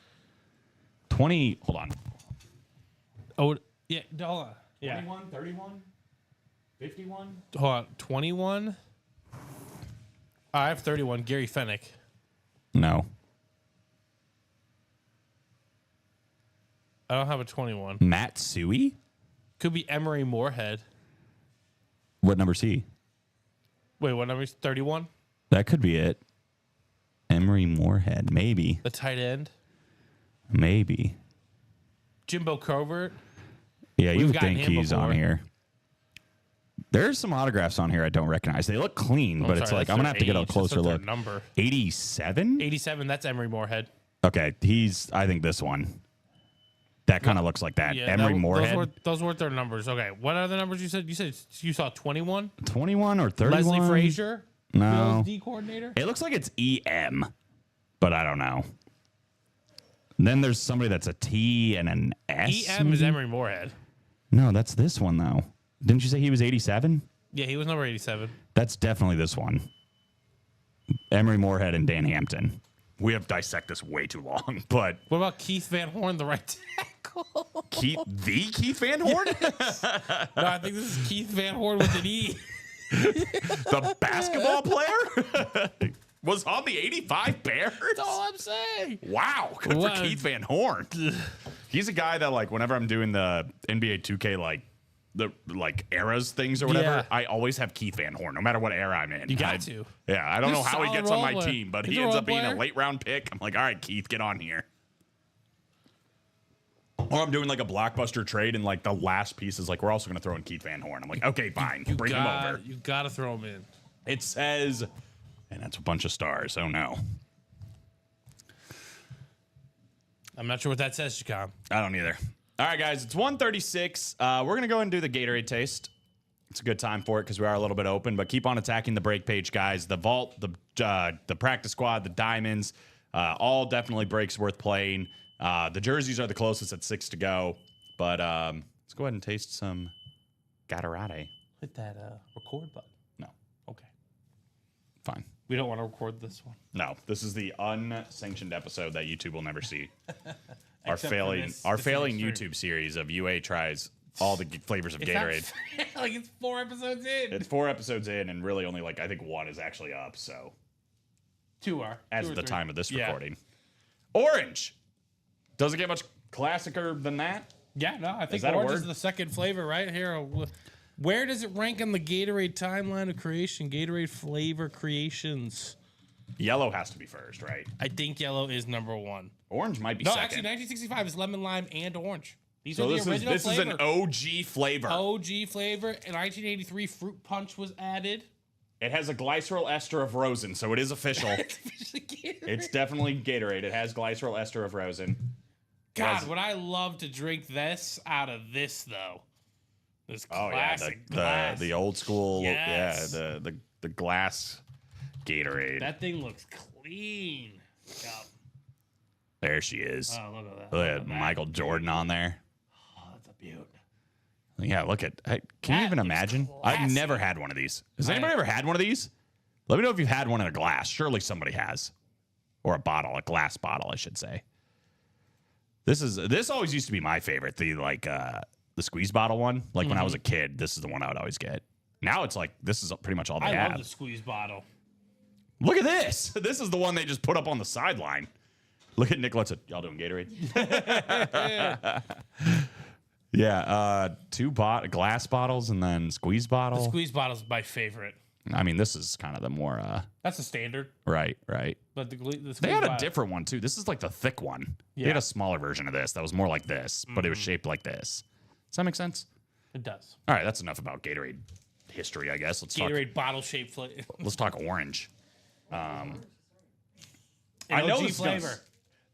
20. Hold on. Oh, yeah. Hold on. Yeah. 21, 31, 51. Hold on. 21? I have 31. Gary Fennick. No. I don't have a 21. Matt Suey? Could be Emery Moorhead. What number's he? Wait, what number is 31? That could be it. Emery Moorhead. Maybe. The tight end. Maybe. Jimbo Covert. Yeah, you We've would gotten think him he's before. on here. There's some autographs on here I don't recognize. They look clean, but it's like I'm going to have to get a closer look. Number 87? 87. That's Emery Moorhead. Okay, I think this one. That kind of looks like that. Yeah, Emery Moorhead. Those weren't their numbers. Okay, what are the numbers you said? You said you saw 21? 21 or 31? Leslie Frazier? No. D coordinator? It looks like it's EM, but I don't know. And then there's somebody that's a T and an S. EM is Emery Moorhead. No, that's this one, though. Didn't you say he was 87? Yeah, he was number 87. That's definitely this one. Emery Moorhead and Dan Hampton. We have dissect this way too long, but What about Keith Van Horn, the right tackle? Keith Van Horn? No, I think this is Keith Van Horn with an E. The basketball player? Was on the 85 Bears? That's all I'm saying. Wow, good What? for Keith Van Horn. He's a guy that, like, whenever I'm doing the NBA 2K, eras things or whatever, Yeah. I always have Keith Van Horn, no matter what era I'm in. You got to. Yeah, I don't He's know a how he solid gets on my role player. team, but He's he a ends role up being a player. late round pick. I'm like, all right, Keith, get on here. Or I'm doing like a blockbuster trade, and like the last piece is like, we're also going to throw in Keith Van Horn. I'm like, okay, fine, bring him over. You got to throw him in. It says, and that's a bunch of stars. Oh no. I'm not sure what that says, Chacon. I don't either. All right, guys, it's 1:36. We're going to go ahead and do the Gatorade taste. It's a good time for it because we are a little bit open, but keep on attacking the break page, guys. The vault, the practice squad, the diamonds, all definitely breaks worth playing. The jerseys are the closest at 6 to go, but let's go ahead and taste some Gatorade. Hit that record button. No. Okay. Fine. We don't want to record this one. No, this is the unsanctioned episode that YouTube will never see. Our Except for failing this YouTube stream. series of UA tries all the flavors of Gatorade. Like it's 4 episodes in. It's 4 episodes in, and really only I think 1 is actually up. So 2 are. as 2 of or the 3. time of this Yeah. recording, orange doesn't get much classicer than that. Yeah, no, I think that a orange is word? the second flavor right here. Where does it rank on the Gatorade timeline of creation? Gatorade flavor creations. Yellow has to be first, right? I think yellow is number 1. Orange might be No, second. actually, 1965 is lemon, lime, and orange. These So are this the original is flavor. an OG flavor. OG flavor. In 1983, fruit punch was added. It has a glycerol ester of rosin, so it is official. It's definitely Gatorade. It has glycerol ester of rosin. God, would I love to drink this out of this though? This Oh classic yeah, glass. the old school, Yes. yeah, the glass Gatorade. That thing looks clean. Yup. There she is. Oh, look at that. Look at Michael Jordan on there. Oh, that's a beaut. Yeah, look at. Can you That even looks imagine? classy. I've never had one of these. Has anybody ever had one of these? Let me know if you've had one in a glass. Surely somebody has, or a glass bottle, I should say. This always used to be my favorite. The squeeze bottle one. Like when I was a kid, this is the one I would always get. Now it's like this is pretty much all they I have. love the squeeze bottle. Look at this. This is the one they just put up on the sideline. Look at Nick. Y'all doing Gatorade? Yeah, two glass bottles and then squeeze bottle. Squeeze bottle is my favorite. I mean, this is kind of the more That's a standard. right. But the squeeze They had a bottle- different one too. This is like the thick one. They Yeah. had a smaller version of this that was more like this, but it was shaped like this. Does that make sense? It does. All right, that's enough about Gatorade history, I guess. Gatorade bottle shaped flavor. Let's talk orange. I I know OG this is gonna flavor.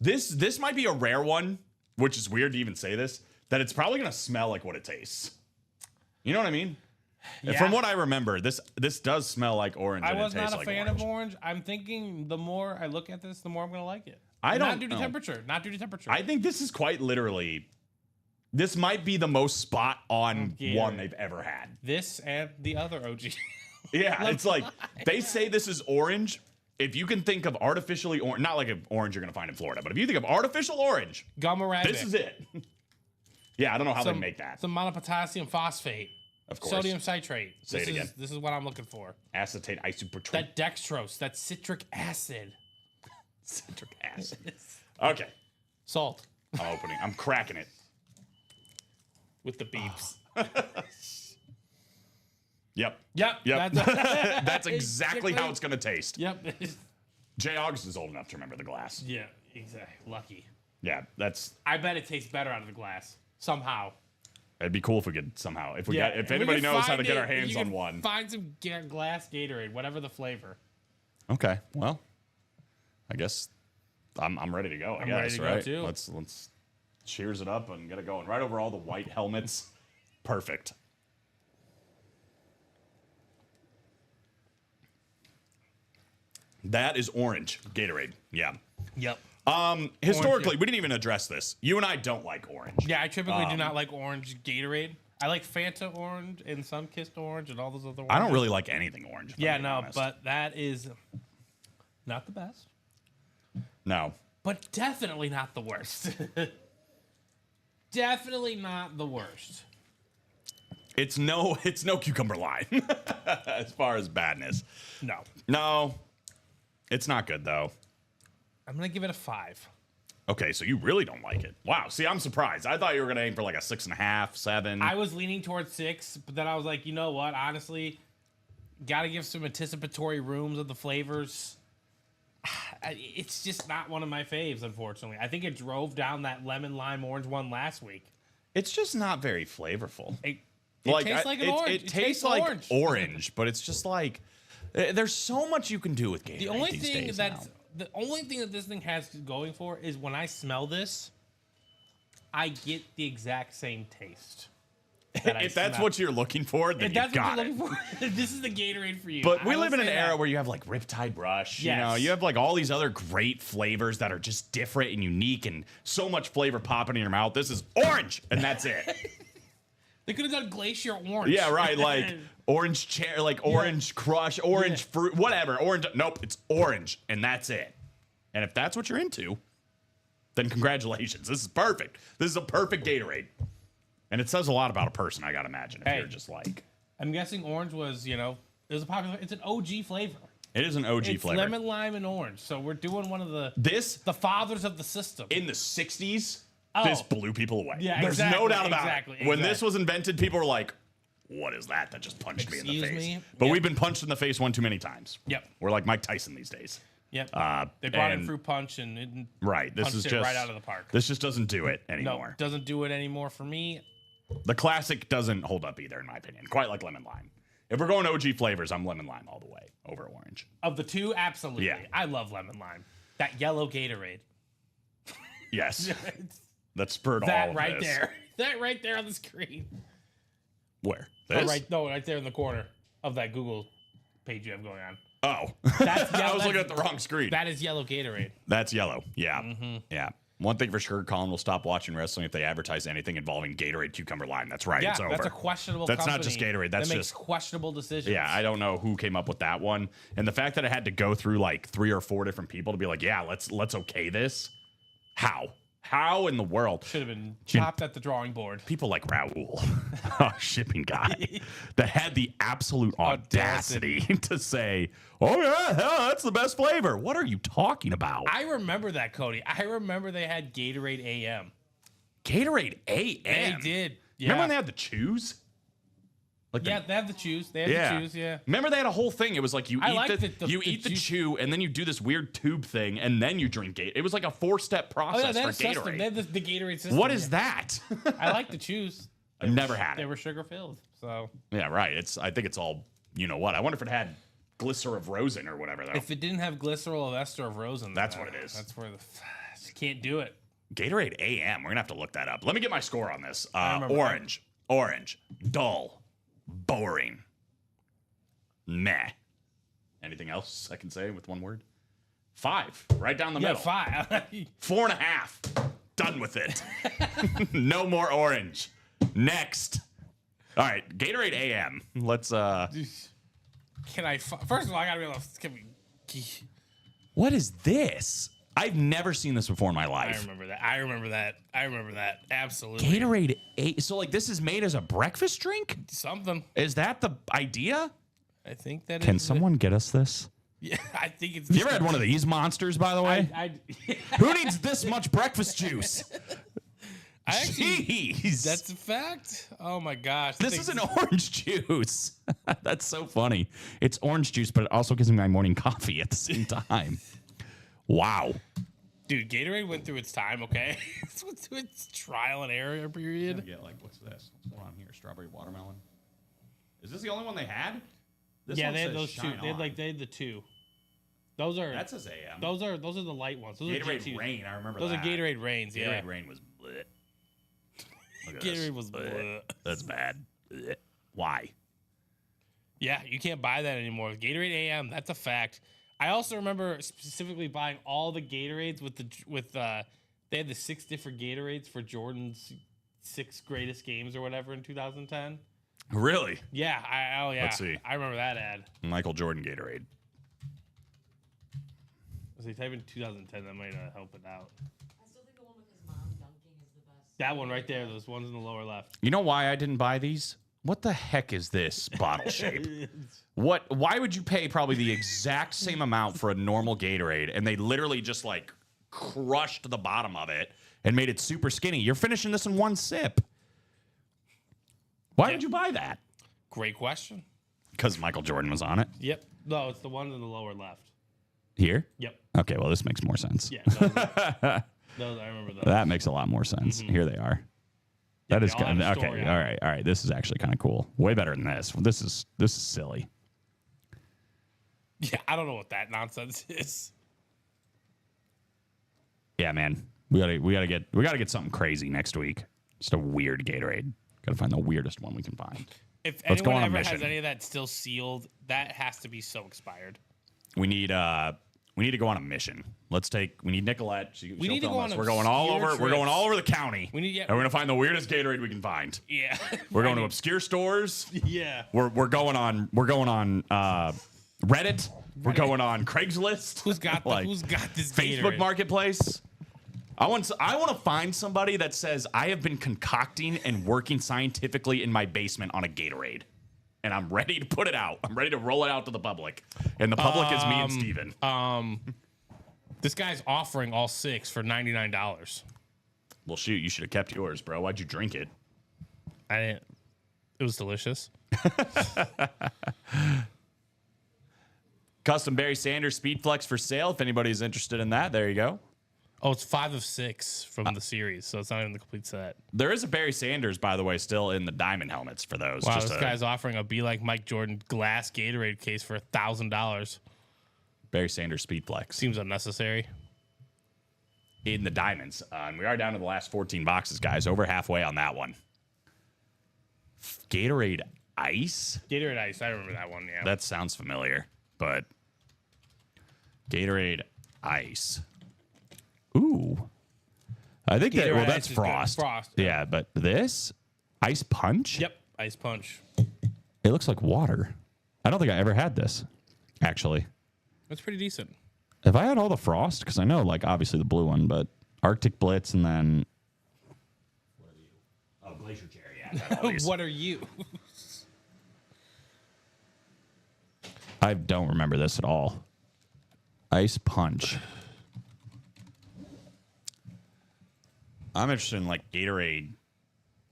This might be a rare one, which is weird to even say this, that it's probably going to smell like what it tastes. You know what I mean? And Yeah. from what I remember, this does smell like orange. I and was it tastes not a like fan orange. of orange. I'm thinking the more I look at this, the more I'm going to like it. I Not don't due to know. temperature. Not due to temperature. I think this is quite literally, this might be the most spot on Gatorade. one they've ever had. This and the other OG. Yeah, it's like they say this is orange. If you can think of artificially orange, not like an orange you're going to find in Florida, but if you think of artificial orange, Gum arabic. this is it. Yeah, I don't know how they Some- make that. Some monopotassium phosphate. Of course. Sodium citrate. Say it again. This is what I'm looking for. Acetate isoprotone. That dextrose. That citric acid. Citric acid. Okay. Salt. I'm opening. I'm cracking it. With the beeps. Yep. Yep. Yep. That's, That's exactly how it's going to taste. Yep. Jay August is old enough to remember the glass. Yeah, exactly. Lucky. Yeah, I bet it tastes better out of the glass. Somehow. it'd be cool if we could somehow, if Yeah. if we anybody can knows how to find get it, our hands you on can one. Find some glass Gatorade, whatever the flavor. Okay. Well, I guess I'm ready to go. I I'm guess, ready to go, right? too. Let's cheers it up and get it going. Right over all the white helmets. Perfect. That is orange Gatorade. Yeah. Yep. Historically, we didn't even address this. You and I don't like orange. Yeah, I typically do not like orange Gatorade. I like Fanta orange and Sunkist orange and all those other ones. I don't really like anything orange. if I'm Yeah, being no, honest. but that is not the best. no. But definitely not the worst. Definitely not the worst. It's no cucumber lime as far as badness. No. No. It's not good though. I'm going to give it a 5. Okay, so you really don't like it. Wow. See, I'm surprised. I thought you were gonna aim for like a 6.5, 7. I was leaning towards 6, but then I was like, you know what? Honestly, got to give some anticipatory rooms of the flavors. It's just not one of my faves, unfortunately. I think it drove down that lemon lime orange one last week. It's just not very flavorful. It tastes like an orange. It tastes like orange, but it's just like there's so much you can do with Gatorade. The only these thing days that's now. the only thing that this thing has going for is when I smell this, I get the exact same taste. If that's what you're looking for, then If you that's what got you're it. looking for, this is the Gatorade for you. But we I will live in an say era that. where you have like Riptide Brush. You know, Yes. you have like all these other great flavors that are just different and unique and so much flavor popping in your mouth. This is orange, and that's it. They could have done Glacier Orange. Yeah, right. Like orange chair, like orange crush, orange fruit, whatever. Orange. Nope, it's orange, and that's it. And if that's what you're into, then congratulations. This is perfect. This is a perfect Gatorade. And it says a lot about a person, I gotta imagine, if Hey. you're just like. I'm guessing orange was, it was a popular. It's an OG flavor. It is an OG It's flavor. lemon, lime, and orange. So we're doing one of the This, fathers of the system. in the 60s, Oh. this blew people away. Yeah, There's no exactly, doubt about exactly, it. When this exactly. was invented, people were like, what is that just punched me in the Excuse face? me? But Yep. we've been punched in the face one too many times. Yep. We're like Mike Tyson these days. Yep. They brought in and- fruit punch and it Right. This punched is it just right out of the park. This just doesn't do it No, anymore. doesn't do it anymore for me. The classic doesn't hold up either, in my opinion. Quite like lemon lime. If we're going OG flavors, I'm lemon lime all the way over orange. Of the two, absolutely. Yeah. I love lemon lime. That yellow Gatorade. Yes. That spurred all That of right this. there. That right there on the screen. Where? Oh, This? right there in the corner of that Google page you have going on. Oh. That's I yellow. was looking at the wrong screen. That is yellow Gatorade. That's yellow. Yeah. Mm-hmm. Yeah. One thing for sure, Colin will stop watching wrestling if they advertise anything involving Gatorade cucumber lime. That's right. Yeah, It's over. that's a questionable That's not company just Gatorade, that's that makes just- questionable decisions. Yeah, I don't know who came up with that one. And the fact that it had to go through like 3 or 4 different people to be like, yeah, let's okay this. How in the world? Should have been chopped at the drawing board. People like Raul, our shipping guy, that had the absolute audacity to say, oh, yeah, hell, that's the best flavor. What are you talking about? I remember that, Cody. I remember they had Gatorade AM. Gatorade AM. They did. Yeah. Remember when they had the chews? Like Yeah, they have the chews. They have the chews, yeah. Remember they had a whole thing. It was like you I eat like the the juice. chew- And then you do this weird tube thing and then you drink Gatorade. It was like a 4-step Oh, process yeah, they for have a system. Gatorade. They have the Gatorade system. What is yeah. that? I like the chews. I've never had They it. were sugar filled. So Yeah, right. I think it's all, you know what? I wonder if it had glycer of rosin or whatever though. if it didn't have glycerol of ester of rosin, That's then what it is. That's where just can't do it. Gatorade AM. We're gonna have to look that up. Let me get my score on this. remember Orange, dull, boring, meh. Anything else I can say with one word? 5, right down the Yeah, middle. 5. 4.5. Done with it. No more orange. Next. All right, Gatorade AM. Let's. Can I? First of all, I gotta realize. What is this? I've never seen this before in my I life. remember that. I remember that. Absolutely. Gatorade AM. So like this is made as a breakfast drink? Something. Is that the idea? I think that Can is someone get us this? Yeah, I think it's. You ever had one of these monsters, by the way? Who needs this much breakfast juice? I actually. Jeez. That's a fact. Oh my gosh. This is an orange juice. That's so funny. It's orange juice, but it also gives me my morning coffee at the same time. Wow. Dude, Gatorade went through its time. Okay, it went through its trial and error period. Yeah, like what's this? What's going on here? Strawberry watermelon. Is this the only one they had? This Yeah, one they had says those two. Shine They had On. they had the two. Those are That says AM. those are the light ones. Those Gatorade are G2s. Rain. I remember Those that. are Gatorade Rains. Yeah. Gatorade Rain was bleh. Look at Gatorade this. was Bleh. bleh. That's bad. Bleh. Why? Yeah, you can't buy that anymore. Gatorade AM, that's a fact. I also remember specifically buying all the Gatorades they had the 6 different Gatorades for Jordan's 6 greatest games or whatever in 2010. Really? Yeah, yeah. Let's see. I remember that ad. Michael Jordan Gatorade. If they type in 2010, that might help it out. I still think the one with his mom dunking is the best. That one right there, those ones in the lower left. You know why I didn't buy these? What the heck is this bottle shape? Why would you pay probably the exact same amount for a normal Gatorade and they literally just like crushed the bottom of it and made it super skinny? You're finishing this in one sip. Why would you buy that? Great question. Because Michael Jordan was on it. Yep. No, it's the one in the lower left. Here? Yep. Okay, well, this makes more sense. Yeah. Those, I remember those. That makes a lot more sense. Here they are. That is they all kind have of a okay. story All on right, all right. This is actually kind of cool. Way better than this. This is silly. Yeah, I don't know what that nonsense is. Yeah, man. We gotta get something crazy next week. Just a weird Gatorade. Gotta find the weirdest one we can find. If Let's go anyone on a ever has mission. any of that still sealed, that has to be so expired. We need to go on a mission. We need Nicolette. She'll need to film go us. on We're going all obscure over. We're going trips. all over the county. We need- yeah. And we're gonna find the weirdest Gatorade we can find. Yeah. We're going to obscure stores. Yeah. We're going on Reddit. We're going on Craigslist. Who's got this Facebook Gatorade? Marketplace? I want to find somebody that says I have been concocting and working scientifically in my basement on a Gatorade, and I'm ready to put it out. I'm ready to roll it out to the public, and the public is me and Steven. This guy's offering all 6 for $99. Well, shoot, you should have kept yours, bro. Why'd you drink it? I didn't. It was delicious. Custom Barry Sanders Speed Flex for sale. If anybody's interested in that, there you go. Oh, it's 5 of 6 from the series, so it's not even the complete set. There is a Barry Sanders, by the way, still in the diamond helmets for those. Wow, Just this guy's offering a Be Like Mike Jordan glass Gatorade case for $1,000. Barry Sanders Speed Flex Seems unnecessary. in the diamonds. And we are down to the last 14 boxes, guys. Over halfway on that one. Gatorade Ice? Gatorade Ice, I remember that one, yeah. That sounds familiar, but Gatorade Ice. Ooh. I think Gatorade that's Ice is good. Frost. Frost. Yeah, but this Ice Punch? Yep, Ice Punch. It looks like water. I don't think I ever had this, actually. That's pretty decent. Have I had all the Frost? Because I know, like, obviously the blue one, but Arctic Blitz and then... What are you? Oh, Glacier Cherry. Yeah, I've had all these. What are you? I don't remember this at all. Ice Punch. I'm interested in, like, Gatorade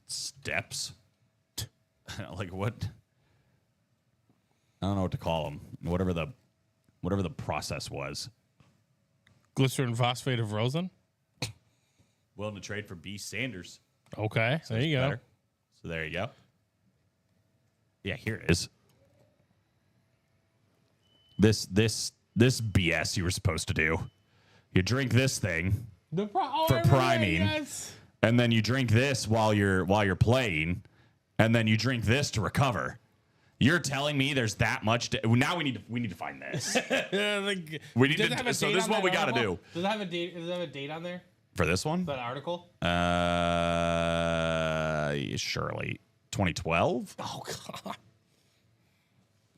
Steps. Like, what? I don't know what to call them. Whatever the process was. Glycerin phosphate of rosin? Willing to trade for B. Sanders. Okay, there you go. Better. So there you go. Yeah, here it is. This BS you were supposed to do. You drink this thing for priming, and then you drink this while you're playing, and then you drink this to recover. You're telling me there's that much? Now we need to find this. We need to. So this is what we got to do. Does it have a date? Does it have a date on there? For this one? That article? Surely 2012. Oh God!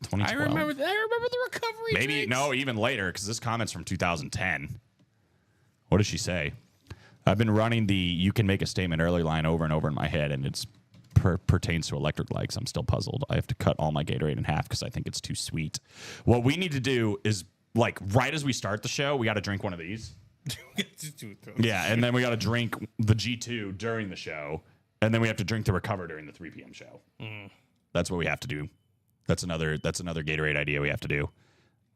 2012. I remember the recovery. Maybe drinks. no, even later because this comment's from 2010. What does she say? I've been running the "you can make a statement early" line over and over in my head, and it's pertains to electric likes. I'm still puzzled. I have to cut all my Gatorade in half because I think it's too sweet. What we need to do is, like, right as we start the show, we got to drink one of these. Yeah, and then we got to drink the G2 during the show, and then we have to drink the Recover during the 3 p.m. show. That's what we have to do. That's another Gatorade idea we have to do.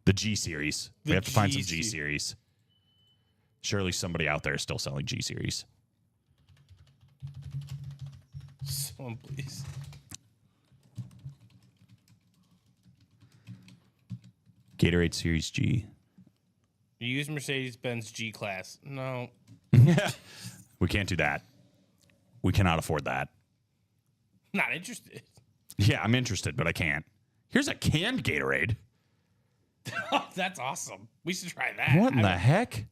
The G series. We have to find some G series. Surely somebody out there is still selling G series. Someone please. Gatorade Series G. You use Mercedes-Benz G-Class. No. We can't do that. We cannot afford that. Not interested. Yeah, I'm interested, but I can't. Here's a canned Gatorade. Oh, that's awesome. We should try that. What in the heck?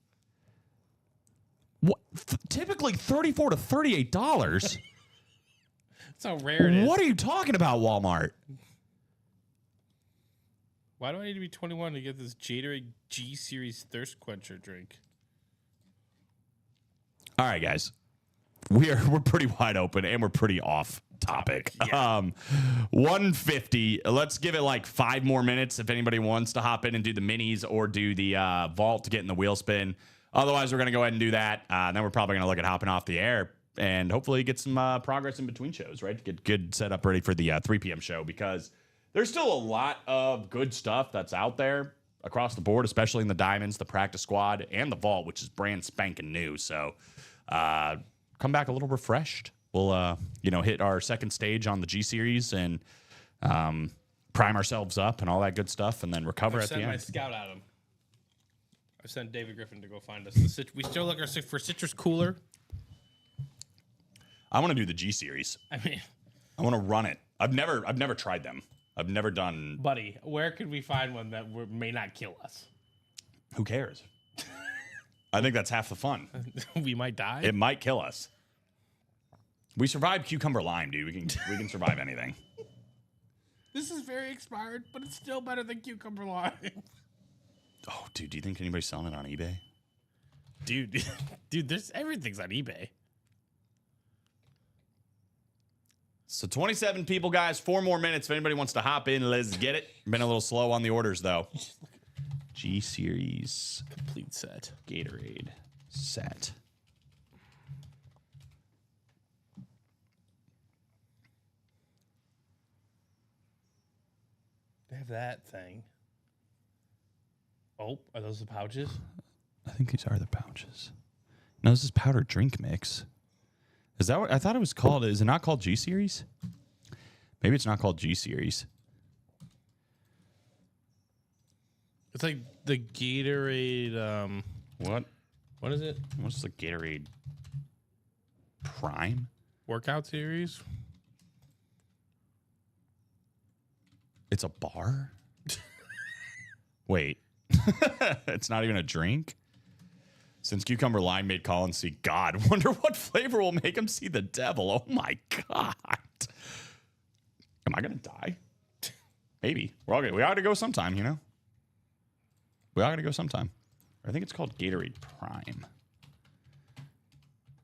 What? Typically $34 to $38. That's how rare it is. What are you talking about, Walmart? Why do I need to be 21 to get this Gatorade G Series thirst quencher drink? All right, guys. We're pretty wide open and we're pretty off topic. Yeah. 150. Let's give it like 5 more minutes if anybody wants to hop in and do the minis or do the vault to get in the wheel spin. Otherwise, we're going to go ahead and do that. Then we're probably going to look at hopping off the air and hopefully get some progress in between shows, right? Get good setup ready for the 3 p.m. show because there's still a lot of good stuff that's out there across the board, especially in the Diamonds, the Practice Squad, and the Vault, which is brand spanking new. So come back a little refreshed. We'll, hit our second stage on the G Series and prime ourselves up and all that good stuff and then recover at the I sent my end. scout at him. I sent David Griffin to go find us. We still look for Citrus Cooler. I want to do the G Series. I mean, I want to run it. I've never tried them. I've never done. buddy, where could we find one that may not kill us? Who cares? I think that's half the fun. We might die. It might kill us. We survived cucumber lime, dude. We can survive anything. This is very expired, but it's still better than cucumber lime. Oh, dude, do you think anybody's selling it on eBay? Dude, there's everything's on eBay. So 27 people, guys. 4 more minutes. If anybody wants to hop in, let's get it. Been a little slow on the orders, though. G Series Complete set. Gatorade set. They have that thing. Oh, are those the pouches? I think these are the pouches. No, this is powdered drink mix. Is that what I thought it was called? Is it not called G Series? Maybe it's not called G Series. It's like the Gatorade. What is it? What's the Gatorade Prime? Workout series. It's a bar? Wait. It's not even a drink? Since cucumber lime made Colin see God, wonder what flavor will make him see the devil. Oh my God. Am I going to die? Maybe. We ought to go sometime, you know? We ought to go sometime. I think it's called Gatorade Prime.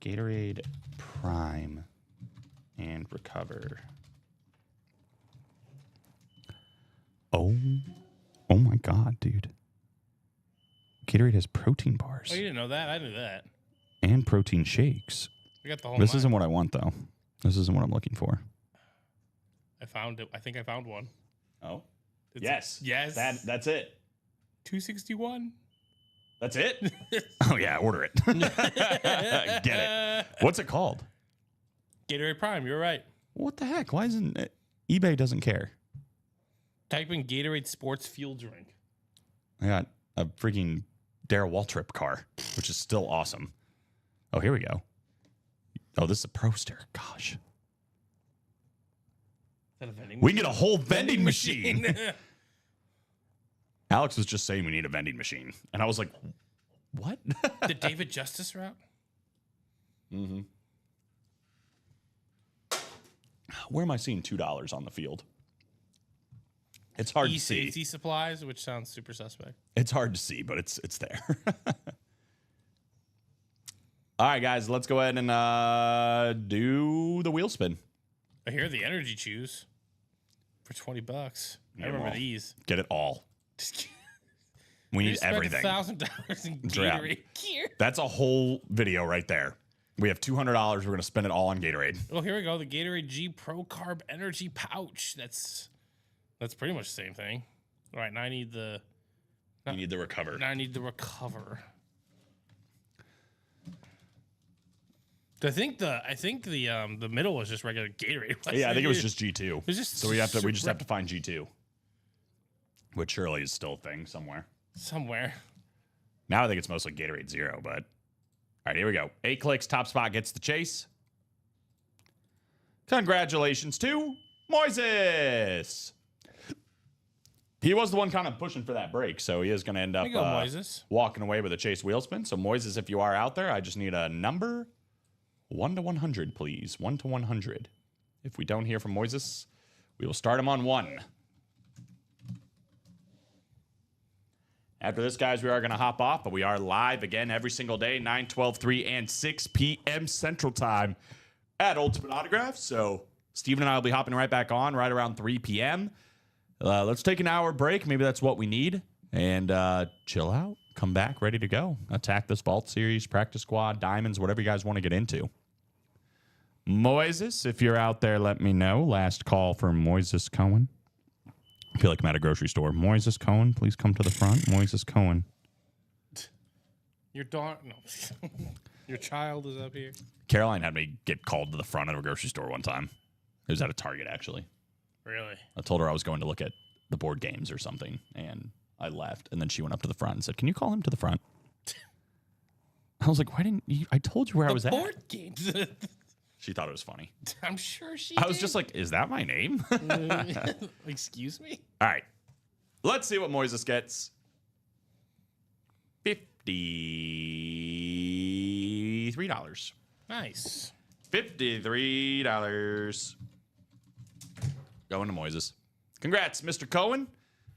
Gatorade Prime and Recover. Oh my God, dude. Gatorade has protein bars. Oh, you didn't know that? I knew that. And protein shakes. We got the whole. This nine. isn't what I want, though. This isn't what I'm looking for. I found it. I think I found one. Oh, Yes. That's it. 261. That's it. Oh yeah, order it. Get it. What's it called? Gatorade Prime. You're right. What the heck? Why isn't it? eBay doesn't care? Type in Gatorade Sports Fuel Drink. I got a freaking Darrell Waltrip car, which is still awesome. Oh, here we go. Oh, this is a Proster. Gosh. Is that a vending We machine? can get a whole vending machine. Alex was just saying we need a vending machine. And I was like, what? The David Justice route? Mm-hmm. Where am I seeing $2 on the field? It's hard to see. Safety supplies, which sounds super suspect. It's hard to see, but it's there. All right, guys, let's go ahead and do the wheel spin. I hear the energy chews for $20. I Yeah, remember well, these. Get it all. Just kidding. We They need spent everything. $1,000 in Yeah. Gatorade gear. That's a whole video right there. We have $200. We're going to spend it all on Gatorade. Well, here we go. The Gatorade G Pro Carb Energy Pouch. That's pretty much the same thing. All right, now I need the You need the Recover. recover. I think the middle was just regular Gatorade. Yeah, I think it was just G2. It's just So we just have to find G2, which surely is still a thing somewhere. somewhere. Now I think it's mostly Gatorade Zero, but all right, here we go. 8 clicks, top spot gets the chase. Congratulations to Moises. He was the one kind of pushing for that break, so he is going to end up There you go, Moises. walking away with a chase wheel spin. So Moises, if you are out there, I just need a number 1 to 100, please. 1 to 100. If we don't hear from Moises, we will start him on 1. After this, guys, we are going to hop off, but we are live again every single day, 9, 12, 3, and 6 p.m. Central Time at Ultimate Autograph. So Steven and I will be hopping right back on right around 3 p.m. Let's take an hour break. Maybe that's what we need. And chill out. Come back ready to go. Attack this Vault Series, Practice Squad, Diamonds, whatever you guys want to get into. Moises, if you're out there, let me know. Last call for Moises Cohen. I feel like I'm at a grocery store. Moises Cohen, please come to the front. Moises Cohen. Your daughter, no, your child is up here. Caroline had me get called to the front of a grocery store one time. It was at a Target, actually. Really? I told her I was going to look at the board games or something, and I left. And then she went up to the front and said, "Can you call him to the front?" I was like, "Why didn't you? I told you where I was at." Board games. She thought it was funny. I'm sure she. I was just like, "Is that my name?" Excuse me. All right. Let's see what Moises gets. $53. Nice. $53. Going to Moises. Congrats, Mr. Cohen.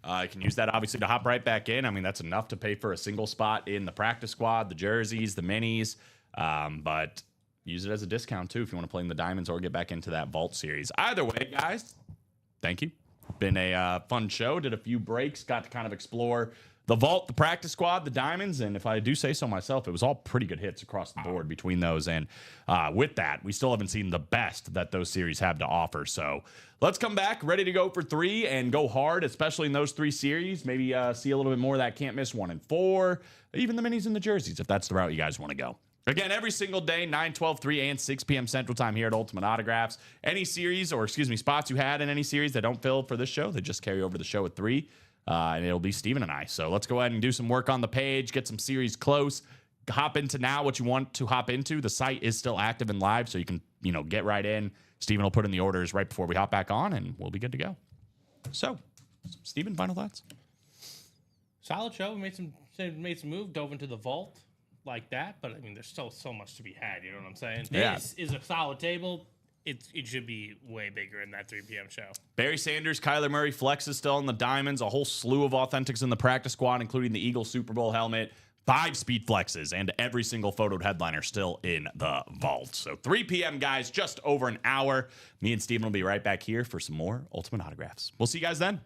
I can use that, obviously, to hop right back in. I mean, that's enough to pay for a single spot in the practice squad, the jerseys, the minis. But use it as a discount, too, if you want to play in the Diamonds or get back into that Vault Series. Either way, guys, thank you. Been a fun show. Did a few breaks. Got to kind of explore the vault, the practice squad, the diamonds, and if I do say so myself, it was all pretty good hits across the board between those. And with that, we still haven't seen the best that those series have to offer. So let's come back ready to go for 3 and go hard, especially in those 3 series. Maybe see a little bit more of that can't miss 1 and 4, even the minis and the jerseys, if that's the route you guys want to go. Again, every single day, 9, 12, 3, and 6 p.m. Central Time here at Ultimate Autographs. Any series, or excuse me, spots you had in any series that don't fill for this show, they just carry over the show at 3. And it'll be Steven and I. So let's go ahead and do some work on the page, get some series close, hop into now what you want to hop into. The site is still active and live, so you can, get right in. Steven will put in the orders right before we hop back on, and we'll be good to go. So, Steven, final thoughts? Solid show. We made some move, dove into the vault like that, but I mean, there's still so much to be had. You know what I'm saying? Yeah. This is a solid table. It should be way bigger in that 3 p.m. show. Barry Sanders, Kyler Murray, Flex is still on the diamonds. A whole slew of authentics in the practice squad, including the Eagles Super Bowl helmet, 5 speed flexes, and every single photoed headliner still in the vault. So 3 p.m., guys, just over an hour. Me and Steven will be right back here for some more Ultimate Autographs. We'll see you guys then.